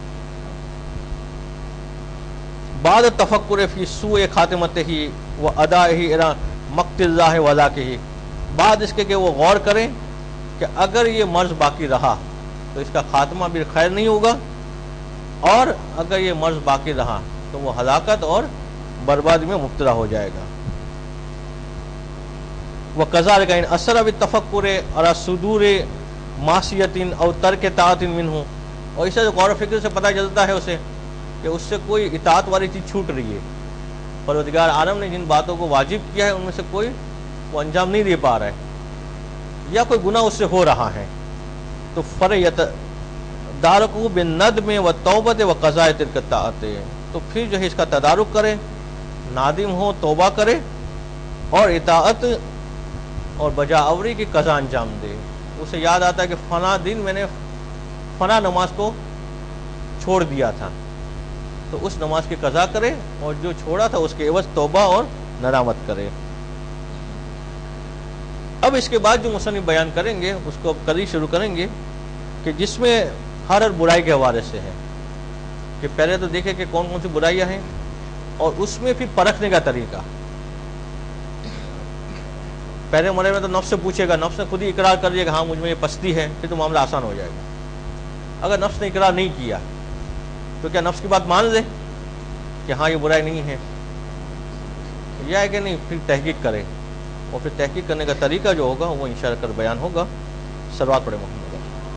بعد تفکر فی سوء خاتمتہ و ادائہ الی مقت اللہ وذاکہ, بعد اس کے کہ وہ غور کریں کہ اگر یہ مرض باقی رہا تو اس کا خاتمہ بھی خیر نہیں ہوگا, اور اگر یہ مرض باقی رہا تو وہ ہلاکت اور بربادی میں مبتلا ہو جائے گا. وَكَذَلِكَ إِنْ أَثَرَ بِالتَّفَكُّرِ عَلَى صُدُورِ مَعْصِيَةٍ أَوْ تَرْكِ طَاعَةٍ مِنْهُ, اور اس سے غور و فکر سے پتہ چلتا ہے اسے کہ اس سے کوئی اطاعت والی چیز چھوٹ رہی ہے. پروردگار عالم نے جن باتوں کو واجب کیا ہے ان میں سے کوئی وہ انجام نہیں دے پا رہا ہے, یا کوئی گناہ اس سے ہو رہا ہے, تو فَلْيَتَدَارَكُهُ بِالنَّدْمِ وَالتَّوْبَةِ وَقَضَاءِ تِلْكَ الطَّاعَةِ, تو پھر جو ہے اس کا تدارک کرے, نادم ہو, توبہ کرے, اور اطاعت اور بجا آوری کی قضا انجام دے. اسے یاد آتا ہے کہ فلاں دن میں نے فلاں نماز کو چھوڑ دیا تھا, تو اس نماز کی قضا کرے, اور جو چھوڑا تھا اس کے عوض توبہ اور ندامت کرے. اب اس کے بعد جو مصنف بیان کریں گے اس کو اب کل ہی شروع کریں گے, کہ جس میں ہر برائی کے حوالے سے ہے, کہ پہلے تو دیکھیں کہ کون کون سی برائیاں ہیں, اور اس میں پھر پرکھنے کا طریقہ. پہلے مرحلے میں تو نفس سے پوچھے گا, نفس نے خود ہی اقرار کر لیا کہ ہاں مجھ میں یہ پستی ہے, پھر تو معاملہ آسان ہو جائے گا. اگر نفس نے اقرار نہیں کیا تو کیا نفس کی بات مان لے کہ ہاں یہ برائی نہیں ہے, یہ ہے کہ نہیں, پھر تحقیق کرے اور پھر تحقیق کرنے کا طریقہ جو ہوگا وہ انشاءاللہ کل بیان ہوگا. صلوات پڑھیں محمد.